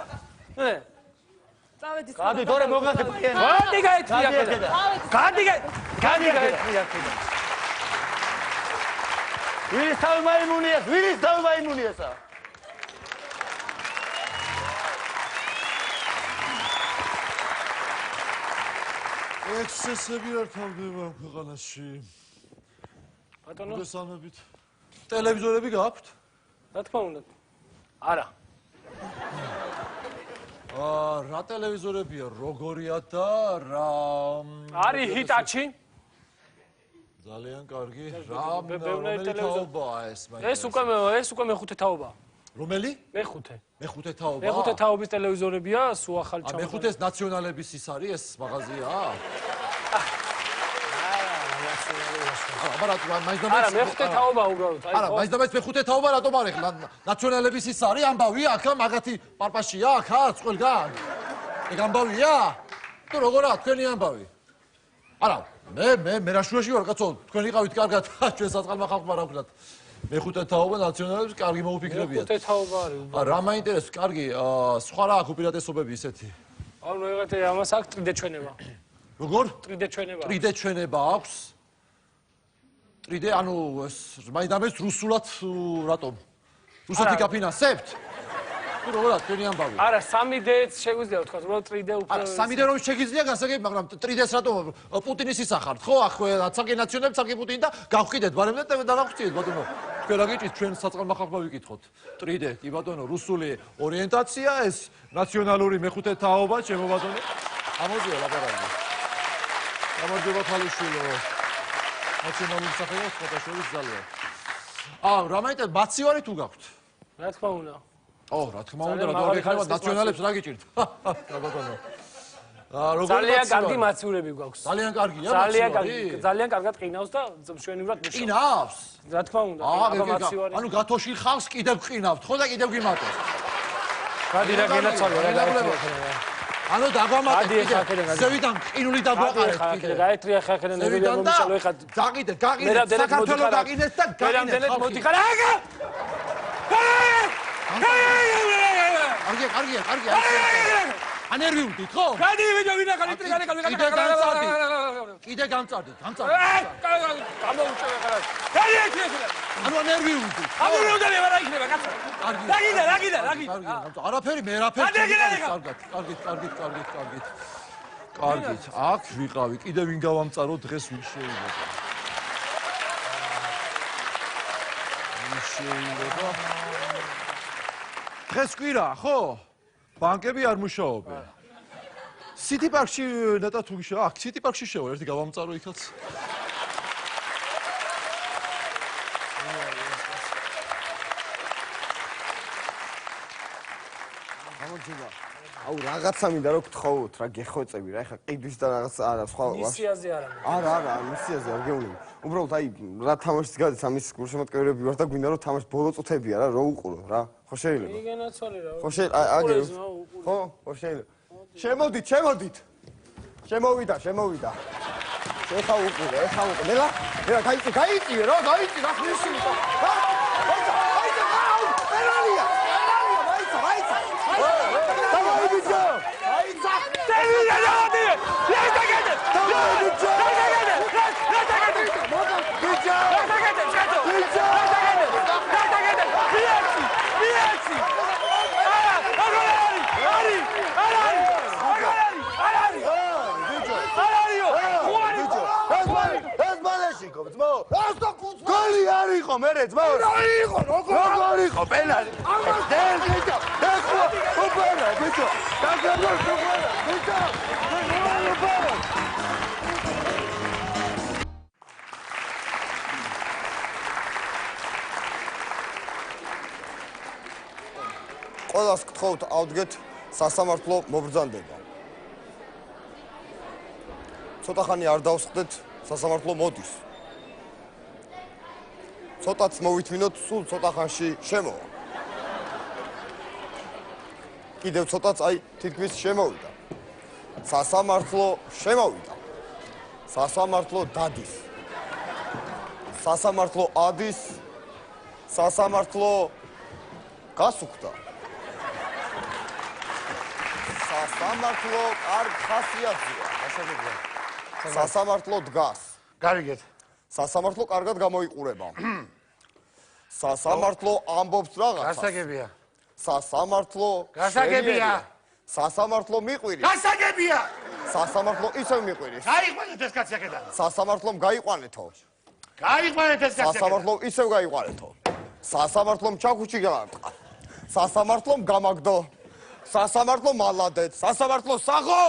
გადი თორე მოგახებ აი. გადი გაეთია კიდე. გადი გაეთია კიდე. ვირის თავი მაიმუნიასა. ექსცესები არ თავდება ქვეყანაში. ბატონო, მოგესალმებით. ტელევიზორები გაქვთ? რა თქმა უნდა. არა. რა ტელევიზორებია, როგორია და რა არის ჰიტაჩი? ძალიან კარგი. რომელი თაობაა ეს მაინც? ეს უკვე მეხუთე თაობა. რომელი? მეხუთე. მეხუთე თაობა? მეხუთე თაობის ტელევიზორებია, სულ ახალი ჩამოყალიბდა. მეხუთეს ნაციონალების ის არის ეს მაღაზია? არა, მეხუთე თაობა უბრალოდ. არა, მაინც და მაინც მეხუთე თაობა რატომ არ ეხლა ნაციონალების ის არის ამბავი აქ მაგათი პარპაშია აქ არც ყველგან? ეგ ამბავია? თუ როგორაა თქვენი ამბავი? არა, მე რა შუაში ვარ კაცო, თქვენ იყავით კარგად, ჩვენ საწყალმა ხალხმა რა ვქნათ. მეხუთე თაობა ნაციონალებს კარგი მოუფიქრებიათ. მეხუთე თაობა არის. რა მაინტერესებს, კარგი, სხვა რა აქვს უპირატესობები ისეთი? ანუ ეგეთი ამას აქვს ტრიდეჩვენება. როგორ? ტრიდეჩვენება. ტრიდეჩვენება აქვს. ტრიდე, ანუ მაინდამეს რუსულად რატომ? რუსეთი გაფინანსებთ? თუ როგორად თქვენი ამბავი? არა, 3D-ც შეგვიძლია ვთქვა, უბრალოდ 3D უფრო. არა, 3D რომ შეგიძლია გასაგები, მაგრამ 3D-ს რატომ პუტინის ისახართ, ხო? ახლა ცალკე ნაციონალებს, ცალკე პუტინი და გავხიდეთ, ბარემ და დავახციეთ, ბატონო. თქვენ რა გიჭირთ, ჩვენ საწყალ ხალხმა ვიკითხოთ. 3D, კი ბატონო, რუსული ორიენტაცია, ეს ნაციონალური მეხუთე თაობა, ჩემო ბატონო. ამოზია ლაპარაკი. გამარჯობა ხალისშვილო. ნაციონალური სახელოს ფოტოშოპის ძალა. რა მაინტერესებს, მაცივარი თუ გაქვთ? რა თქმა უნდა. რა თქმა უნდა, რა დავეხება ნაციონალებს რა გიჭირთ? ბატონო. ძალიან კარგი მაცივარები გვაქვს. ძალიან კარგია მაცივარი? ძალიან კარგად ყინავს და მშვენივრად მუშაობს. ყინავს? რა თქმა უნდა, აბა მაცივარი. ანუ გათოში ხავს კიდევ ყინავთ, ხო და კიდევ გიმატოს. გადი რა გენაცვალე რა გაიწია. ანუ დაგვამატეთ კიდე. ზევიდან ყინული დაგვაყარეთ კიდე. გაეთრია ხახედან ნებია მომიშალო ეხა. გაგიდეთ, საქართველოს გაგიდეთ და გაგიდეთ. მოდიხარ. კარგია. ანერვიუდით, ხო? გადი ვიდეო ვინახარ იტრიგალი. კიდე გამწარდით. გამოუჩევე ხარ. გადი ექნება. ანუ ანერვიუდით. ამურუნდა მე რა იქნება კაცო. რაგიდა. არაფერი, მე რაფერი. კარგით. აქ ვიყავი, კიდე ვინ გავამწარო დღეს ვინ შეიძლება. დღეს კვირა, ხო? ბანკები არ მუშაობენ. სიტი პარკში ნეტა თუ გიშა, აქ სიტი პარკში შევა, ერთი გავამწარო იქაც. გამარჯობა. აუ რაღაცა მინდა რომ გთხოვოთ, რა გეხვეწები რა, ეხა ყიდვის და რაღაც არა, სხვა მისიაზე არა. არა, მისიაზე არ გეუბნები. უბრალოდ აი რა თამაშიც გადის, ამის გულშემატკივრები ვარ და გვინდა რომ თამაში ბოლო წუთებია რა, რო უყურო რა. ხო შეიძლება? იგენაცვალე რა. ხო შეიძლება, აგერ. ხო შეიძლება. შემოდით. შემოვიდა. ეხა უყურე. მელა, გაიწიე რა, ხმისი. გოლი არ იყო მერე ძმა. როგორ იყო პენალი? ყველას გთხოვთ, ავდგეთ სასამართლო მობრძანდება. ცოტა ხანი არ დავსხდეთ, სასამართლო მოდის. ცოტაც მოვითმინოთ, სულ ცოტა ხანში შემოვა. კიდევ ცოტაც აი თითქმის შემოვიდა. სასამართლო შემოვიდა. სასამართლო დადის. სასამართლო ადის. სასამართლო გასუქდა. სასამართლო კარგ ხასიათზეა, გასაგებია. სასამართლო დგას. გარიგეთ. სასამართლო კარგად გამოიყურება. სასამართლო ამბობს რაღაცას. გასაგებია. სასამართლო გასაგებია. სასამართლო მიყვირის. გასაგებია. სასამართლო ისევ მიყვირის. გაიყვანეთ ეს კაცი აქედან. სასამართლომ გაიყვანეთო. გაიყვანეთ ეს კაცი. სასამართლომ ისევ გაიყვანეთო. სასამართლომ ჩაქუჩი გაარტყა. სასამართლომ გამაგდო. სასამართლო მალადეთ. სასამართლო საღო.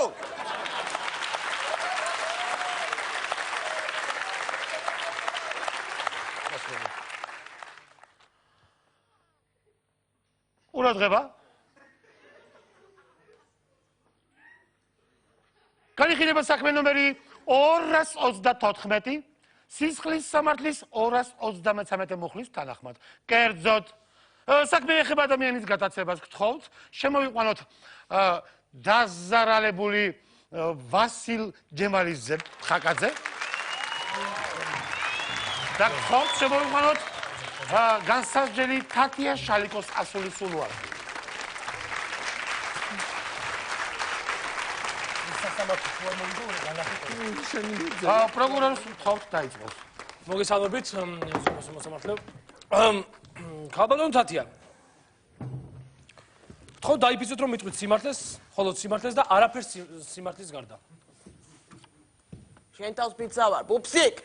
ყურადღება. განიხილება საქმე ნომერი 234, სისხლის სამართლის 233 მუხლის თანახმად. კერძოდ, საქმე ეხება ადამიანის გატაცებას, გთხოვთ, შემოვიყვანოთ დაზარალებული ვასილ ჯემალიძე ხაკაძე. და გთხოვთ, შემოვიყვანოთ განსაზღვრელი თათია შალიკოს ასული სულუარი. პროკურორს ვთხოვთ დაიწყოს. მოგესალმებით, მოსამართლე. ქალბატონო თათია. ვთხოვთ დაიფიცოთ რომ მიტყვით სიმართლეს, ხოლო სიმართლეს და არაფერს სიმართლის გარდა. შენ თავს პიცა ვარ, პუპსიკ.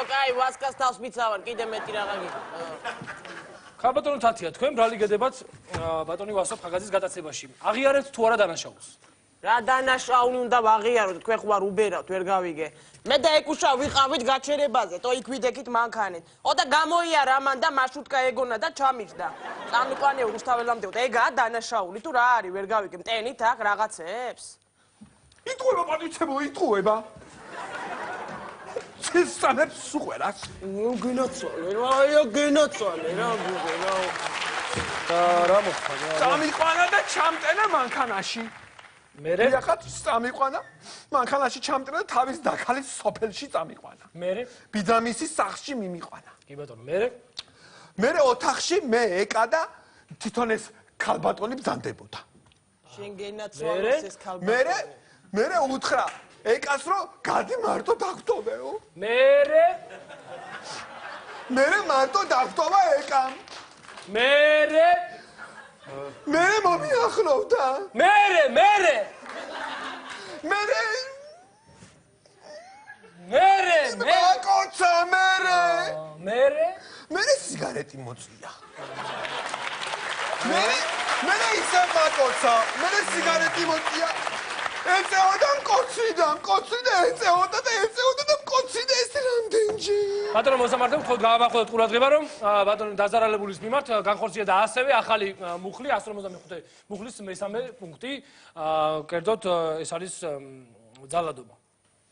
კაი, ვასკას თავს პიცა ვარ, კიდე მეტი რაღა გიქო. ქალბატონო თათია, თქვენ ბრალი გედებათ ბატონი ვასო ხაგაძის გადაცემაში. აღიარებთ თუ არა დანაშაულს? რა დანაშაული უნდა ვაღიაროთ, თქვენ ხო არ უბერავთ, ვერ გავიგე. მე და ეკუშა ვიყავით გაჩერებაზე, თო იქ ვიდექით მანქანით. ოდა გამოიარა მან და მარშრუტკა ეგონა და ჩამიჯდა. წამიყვანეო რუსთაველამდე, ეგაა დანაშაული თუ რა არის, ვერ გავიგე. მტენით აქ რაღაცებს? იტყუება პატიცებო, იტყუება. ცისწანებს უყურას. გინოცვალე რა რა მოხდა? წამიყვანა და ჩამტენა მანქანაში. მერე? დიახაც, წამიყვანა, მანქანაში ჩამტენა და თავის დაქალის სოფელში წამიყვანა. მერე? ბიძამისის სახლში მიმიყვანა. კი ბატონო, მერე? მერე ოთახში მე ეკა და თვითონ ეს ქალბატონი ბრძანდებოდა. შენ გენაცვალეს ეს ქალბატონი. მერე უთხრა ეკას რომ გადი მარტო დაგტოვეო. მერე მარტო დაგტოვა ეკამ. მერე მომიახლოვდა. მერე მაკოცა მერე სიგარეტი მოწვია. მერე ისე მაკოცა, მერე სიგარეტი მოწვია. ეწეოდა მკოცვიდა და მკოცვიდა ეს რამდენჯერ. ბატონო მოსამართლე, ვთხოვთ გავამახვილოთ ყურადღება რომ ბატონი დაზარალებულის მიმართ განხორციელდა და ასევე ახალი მუხლი 155 მუხლის მესამე პუნქტი. კერძოდ ეს არის ძალადობა.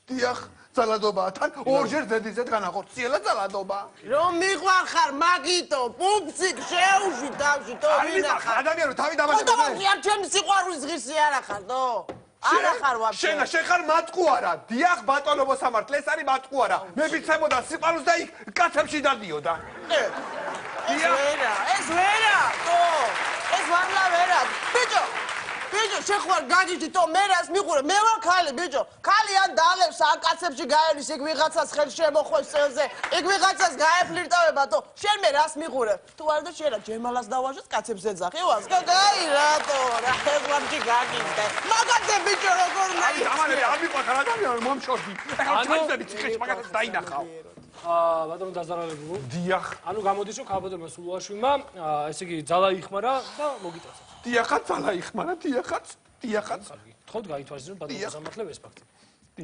დიახ, ძალადობაა თან ორჯერ ზედიზედ განახორციელა ძალადობა. რომ მიყვარხარ მაგიტო, პუპსიკ შეუში თავში, თო ვინახარ. ადამიანო, თავი დამაჟებდა. ხოდა ჩემი სიყვარულის ღირსი არა ხარ, თო? არა ხარ ვაფშე. შენ ხარ მატყუარა. დიახ, ბატონო მოსამართლე, ეს არის მატყუარა. მე ვიცემოდა სიყვარულს და იქ კაცებში დადიოდა. ეს ვერა, თო. ეს ვარლა ვერა. ბიჭო, შენ ხარ გაჯიჯი, თო მე რას მიყურე? მე ვარ ქალი, ბიჭო. ქალი ან დალევს ან კაცებში გაევლის, იქ ვიღაცას ხელს შემოხვევს წელზე. იქ ვიღაცას გაეფლირტავება, თო. შენ მე რას მიყურე? თუ არ და შეერა ჯემალას დავაჟოს კაცებს ეძახი, ვასკა გაი რატო? რა ეს ვარჯი გაგიზდა. მაგაზე ბიჭო როგორ აი, დამანები, არ მიყვარხარ ადამიანო, მომშორდი. ეხლა ჩაიძები ციხეში მაგათაც დაინახავ. ბატონო დაზარალებული. დიახ. ანუ გამოდის რომ ქალბატონმა სულუაშვილმა ესე იგი ძალა იხმარა და მოგიტაცა. დიახაც, ძალა იხმარა, დიახაც. თქოთ გაითვალისწინოთ ბატონო მოსამართლე ეს ფაქტი.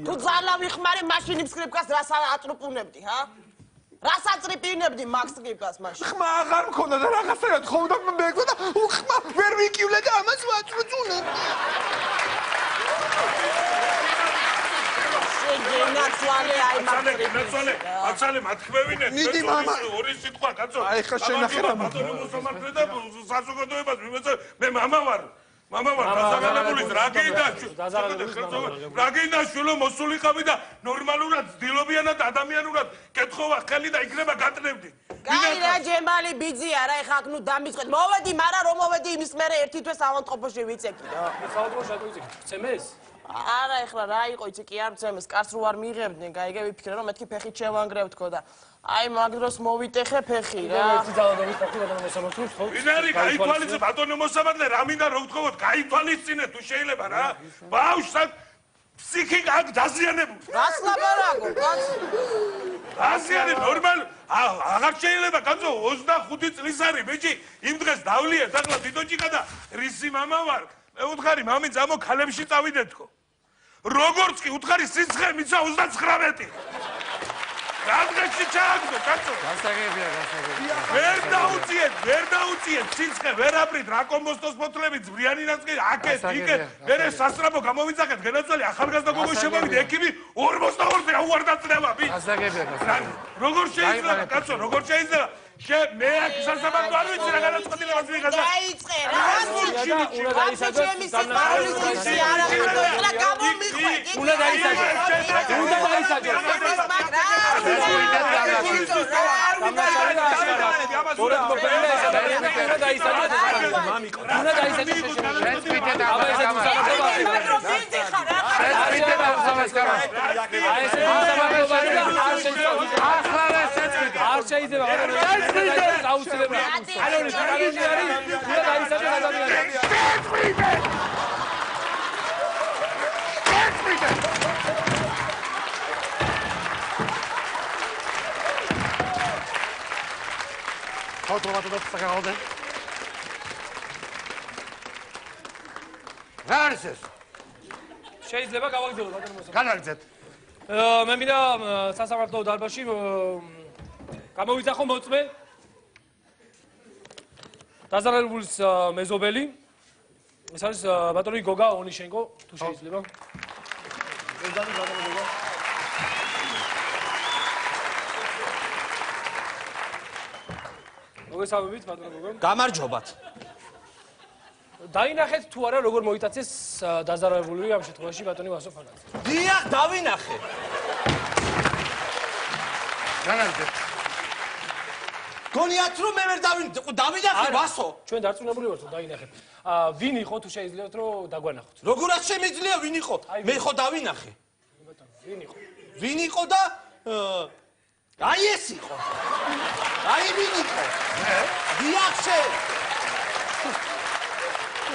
თუ ძალა ვიხმარე, მაშინ იმ სკრიპკას რას აწრუპუნებდი, ჰა? რას აწრიპინებდი მაგ სკრიპკას მაშინ? ხმა აღარ მქონდა და რაღაცაერად ხოვდა მეგო და უხმა ვერ ვიკივლე და ამას ვაწრუწუნებდი. გენაცვალე აი მაცალე მათქმევინე მიდი მამა ორი სიტყვა კაცო აი ხა შენახე რა ბატონო მოსამართლე და საზოგადოებას მიმეცა მე მამა ვარ გაზარალებულის რა გინდა შულო მოსულიყავი და ნორმალურად ძდილობიანად ადამიანურად კეთხოვა ხელი და იქნება გატრევდი გაი რა ჯემალი ბიძია რა ეხა აქ ნუ დამიწყეთ მოვედი მაგრამ რომ მოვედი იმის მერე ერთი თვე საავადმყოფოში ვიცექი რა საავადმყოფოში რატო ვიცექი ცემეს არა ეხლა რა იყო იცი კი არ მცემეს კარს რო არ მიიღებდნენ გაიგე ვიფიქრე რომ მეთქი ფეხით შევანგრევ თქო და აი მაგ დროს მოვიტეხე ფეხი რა ერთი ძალადობის ფეხი ბატონო მოსამართლე ხო ვინ არის გაითვალისწინე ბატონო მოსამართლე რა მინდა რო ვთხოვოთ გაითვალისწინე თუ შეიძლება რა ბავშვს ფსიქიკა დაზიანებული რას ლაპარაკო კაც ასიანი ნორმალ აღარ შეიძლება კაცო 25 წლის არის ბიჭი იმ დღეს დავლიეთ ახლა თვითონჭიკა და რისი მამა ვარ მე უთხარი მამი ძამო ქალებში წავიდე თქო როგორც კი უთხარი სიცხე მიცა 39 რადგანში ჩააგდო, კაცო. გასაგებია. ვერ დაუწიეთ, სიცხე, ვერაფრით, რა კომბოსტოს ფოთლები, ძვრიანი ნაწილი, აქეთ, იქეთ, მერე სასწრაფო გამოვიძახეთ, გენაცვალე, ახალგაზრდა გოგო შემოვიდა, ექიმი 42-ზე აუვარდაწნევა, ბიჭ. გასაგებია. როგორ შეიძლება, კაცო, როგორ შეიძლება? მე აქ სასამართლო არ ვიცი რა განაცხადილებას ვიღაცა. დაიწყე რა. უნდა დაისაჯოს. ჩემი სიყვარულიც არა ხარ, ეხლა გამომიხვედი. უნდა დაისაჯოს. არ შეიძლება აუცილებლად ანონის კანონი არის უნდა დაისაჯოს ადამიანები რა არის ეს? შეიძლება გავაგრძელო ბატონო მოსა. განაგრძეთ. მე მინდა სასამართლო დარბაზში გამოვიძახო მოწმე დაზარალებულის მეზობელი ეს არის ბატონი გოგა ონიშენკო თუ შეიძლება ეზანი ბატონო გოგა მოგესალმებით ბატონო გოგა გამარჯობათ დაინახეთ თუ არა როგორ მოიტაცეს დაზარალებული ამ შემთხვევაში ბატონი ვასო ფანაძე დიახ დავინახე განაგრძეთ გონიათ რომ მე ვერ დავინახე ვასო ჩვენ დარწმუნებული ვართ რომ დაინახეთ ვინ იყო თუ შეიძლებათ რომ დაგვანახოთ როგორაც შემიძლია ვინ იყო მე ხო დავინახე ვინ იყო და აი ეს იყო აი ვინ იყო დიახ შენ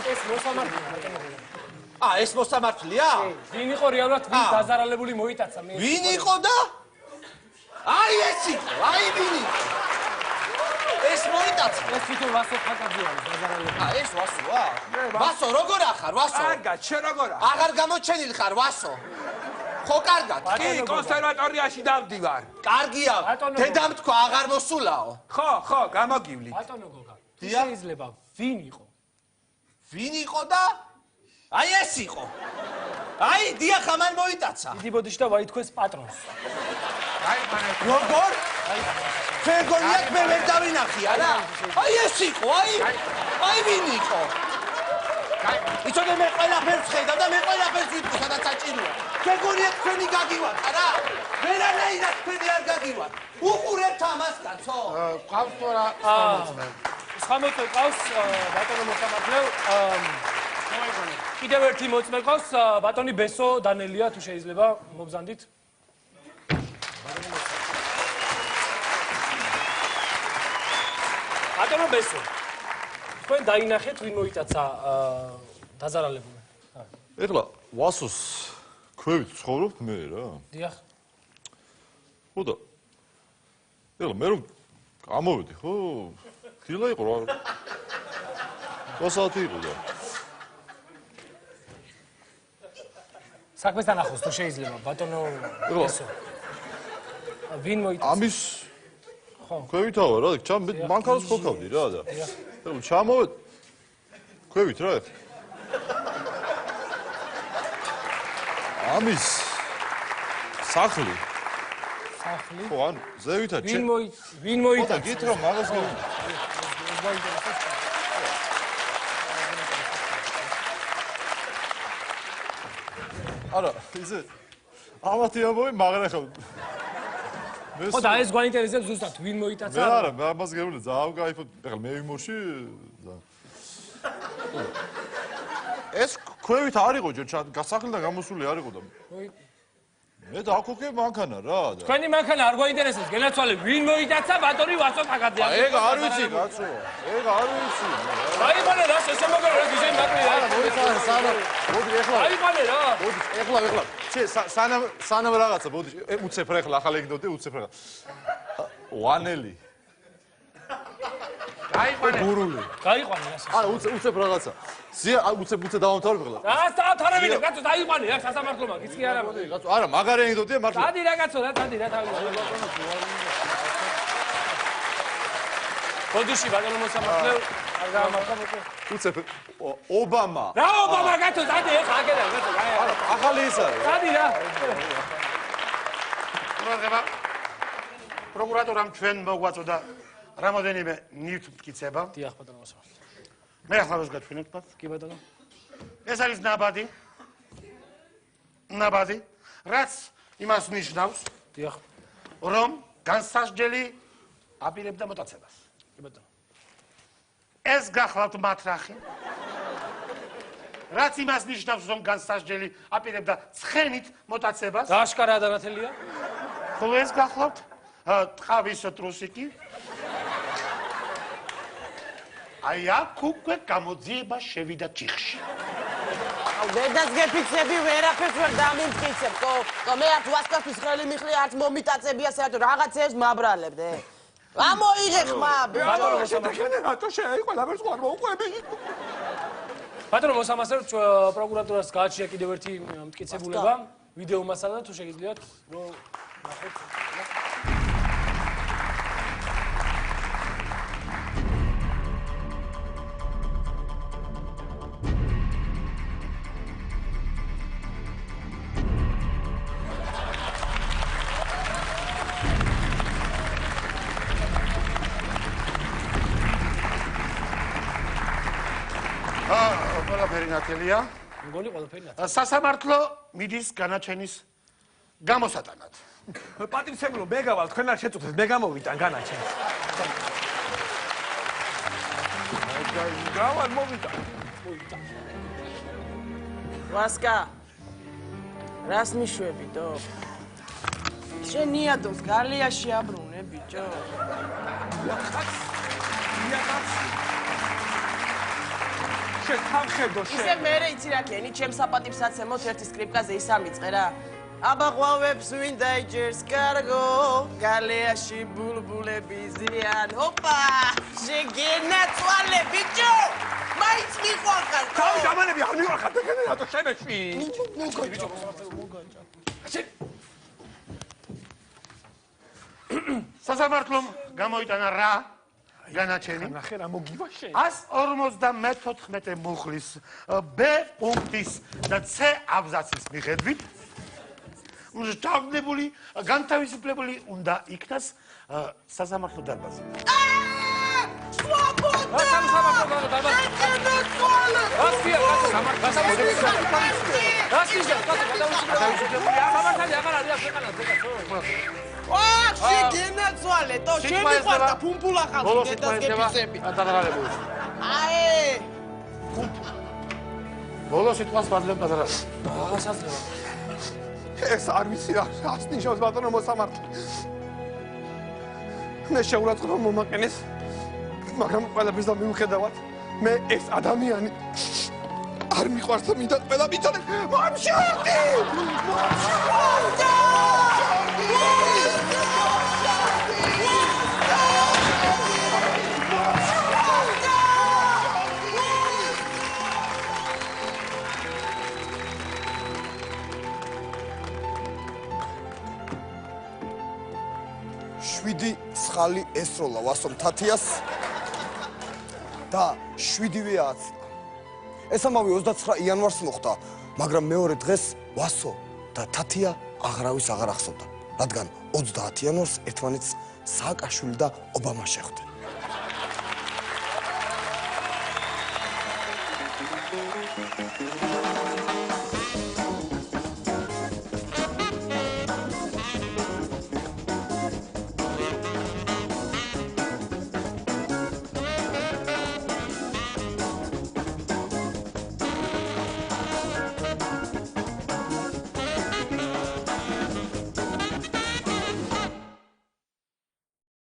ეს მოსამართლეა ეს მოსამართლეა ვინ იყო რეალურად ვინ დაზარალებული მოიტაცა მე ვინ იყო და აი ეს იყო აი ვინ იყო ეს მოიტაცა ეს თვითონ ვასო ფანაძე არის დაზარალებული ეს ვასოა ვასო როგორ ახარ ვასო კარგად შენ როგორ ახარ აღარ გამოჩენილ ხარ ვასო ხო კარგად კი კონსერვატორიაში დავდივარ კარგია დედამ თქვა აღარ მოსულაო ხო გამოგივლით ბატონო გოგა შეიძლება ვინ იყო ვინ იყო და აი ეს იყო აი დიახ ამან მოიტაცა დიდი ბოდიში და ვაითქვეს პატრონს როგორ ფეგონიათ მე ვერ დავინახი არა აი ეს იყო აი ვინ იყო იცოდე მე ყველაფერს ხედა და მე ყველაფერს ვიტყვი სადაც საჭიროა ფეგონიათ თქვენი გაგივათ არა ვერანაირად თქვენი არ გაგივათ უყურებთ ამას კაცო ყავს თუ რა ხამოწე ყავს ბატონო მოსამართლე კიდევ ერთი მოწმე ყავს ბატონი ბესო დანელია თუ შეიძლება მობზანდით ბატონო ბესო თქვენ დაინახეთ ვინ მოიტაცა დაზარალებული ეხლა ვასოს ქვევით ცხოვრობთ მე რა დიახ ხო და ეხლა მე რომ გამოვედი ხო დილა იყო რა გასაათი იყო და საქმესთან ახლოს თუ შეიძლება ბატონო ბესო ვინ მოიტაცა ამის ქვევითავა რა ჩამ მანქანას ხოქავდი რა და ეხლა ჩამოვედ ქვევით რა ამის სახლი ხო ან ზევითა ვინ მოიტაცა გით რომ მაგას არა ისე ამათი ამბობი მაგრამ ხო ხო და ეს გვაინტერესებს ზუსტად ვინ მოიტაცა არა მე ამას გეუბნები ძალიან кайფო ეხლა მე ვიმორში ეს ქვევით არ იყო ჯერ გასახლიდან გამოსული არ იყო და მე დაქოქე მანქანა რა და თქვენი მანქანა არ გვაინტერესებს გენაცვალე ვინ მოიტაცა ბატონი ვასო ფაგადია ეგ არ ვიცი კაცო ეგ არ ვიცი აიყვანე რა შესამოგრო რა გიჟე მაკლი რა მოდი ეხლა აიყვანე რა მოდი ეხლა სანამ რაღაცა მოდი უცებ რა ეხლა ახალი ეგდოდე უცებ რა ვანელი გაიყვანე. გურული. გაიყვანე რა. არა, უცებ რაღაცა. ზია, უცებ დავამთავრებ ხოლმე. დავამთავრებინე, კაცო, დაიყვანე რა სასამართლოა, გიც კი არა. კაცო, არა, მაგარი ანეკდოტია მართლა. დადი რა კაცო, დადი რა თავი. ბოდიში ბატონო მოსამართლე, არ გამართა მოკლე. უცებ ობამა. რა ობამა კაცო, დადი ეხა აგერა კაცო, არა, ახალი ის არის. დადი რა. ყურადღება. პროკურატორამ ჩვენ მოგვაწოდა რამოდენიმე ნივთმტკიცება. დიახ ბატონო მოსამართლე. მე ახლა ვისგაჩვენებთ მათ. კი ბატონო. ეს არის ნაბადი. ნაბადი, რაც იმას ნიშნავს, დიახ. რომ განსასჯელი აპირებდა მოტაცებას. კი ბატონო. ეს გახლავთ მათრახი. რაც იმას ნიშნავს, რომ განსასჯელი აპირებდა ცხენით მოტაცებას. დააშკარა დანათელია. ხოლო ეს გახლავთ ტყავის ტრუსიკი. აი აქ უკვე გამოძიება შევიდა ჭიხში. ვედას გეფიქსები, ვერაფერს ვერ დამიმტკიცებ, ხო, მე არც ვასკაფის ხელი მიხლი, არც მომიტაცებია საერთოდ რაღაცებს მაბრალებდე. ამოიღე ხმა, ბატონო შენ რატო შეიყვა ლაბერს ხარ მოუყვები? ბატონო მოსამართლე, პროკურატურას გააჩნია კიდევ ერთი მტკიცებულება, ვიდეო მასალა თუ შეგიძლიათ, რომ ნახოთ. ყველაფერი ნათელია. მგონი ყველაფერი ნათელია. სასამართლო მიდის განაჩენის გამოსატანად. პატივცემულო, მე გავალ, თქვენ არ შეწუხეთ, მე გამოვიტან განაჩენს. გავალ მოვიტან. ვასკა, რას მიშვებიდო? შენ ნიადოს გალიაში აბრუნე, ბიჭო. შეთანხედო შენ. ისე მერე იცი რა კენი, ჩემს საპატივსაცემოს ერთი სკრიპკაზე ისამიწყე რა. აბაღვავებს ვინ დაიჯერს კარგო, გალიაში ბულბულები ზიან. ოპა, შეგენაცვალე ბიჭო. მაინც მიყვარხარ. თავი გამანები არ მივარხარ, თქვენ რატო შემეშვი? სასამართლომ გამოიტანა რა? განაჩენი. ნახე რა მოგივა შენ. 154 მუხლის B პუნქტის და C აბზაცის მიხედვით მშტაბნებული განთავისუფლებული უნდა იქნას სასამართლო დარბაზი. რა სამსამართლო დარბაზი? რასია, კაცო, სამართლო. რასია, კაცო, გადავისწრებული. სამართალი აღარ არის ქვეყანაზე, კაცო. შეგენაცვალე, თო შენ მიყვარდა ფუმფულა ხალხი დედას გეფიცები. დადარალებული. აი! ბოლო სიტყვას ვაძლევ პატარა. გასაძლევა. ეს არ ვიცი რა ნიშნავს ბატონო მოსამართლე. მე შეურაცხყოფა მომაყენეს, მაგრამ ყველაფერს და მიუხედავად, მე ეს ადამიანი არ მიყვარს და მინდა ყველა მიცოდე. მომშორდი! მომშორდი! შვიდი სხალი ესროლა ვასო მთათიას და 7-ვე აცდა. ეს ამავე 29 იანვარს მოხდა, მაგრამ მეორე დღეს ვასო და თათია აღარავის აღარ ახსოვდა, რადგან 30 იანვარს ერთმანეთს სააკაშვილი და ობამა შეხვდნენ.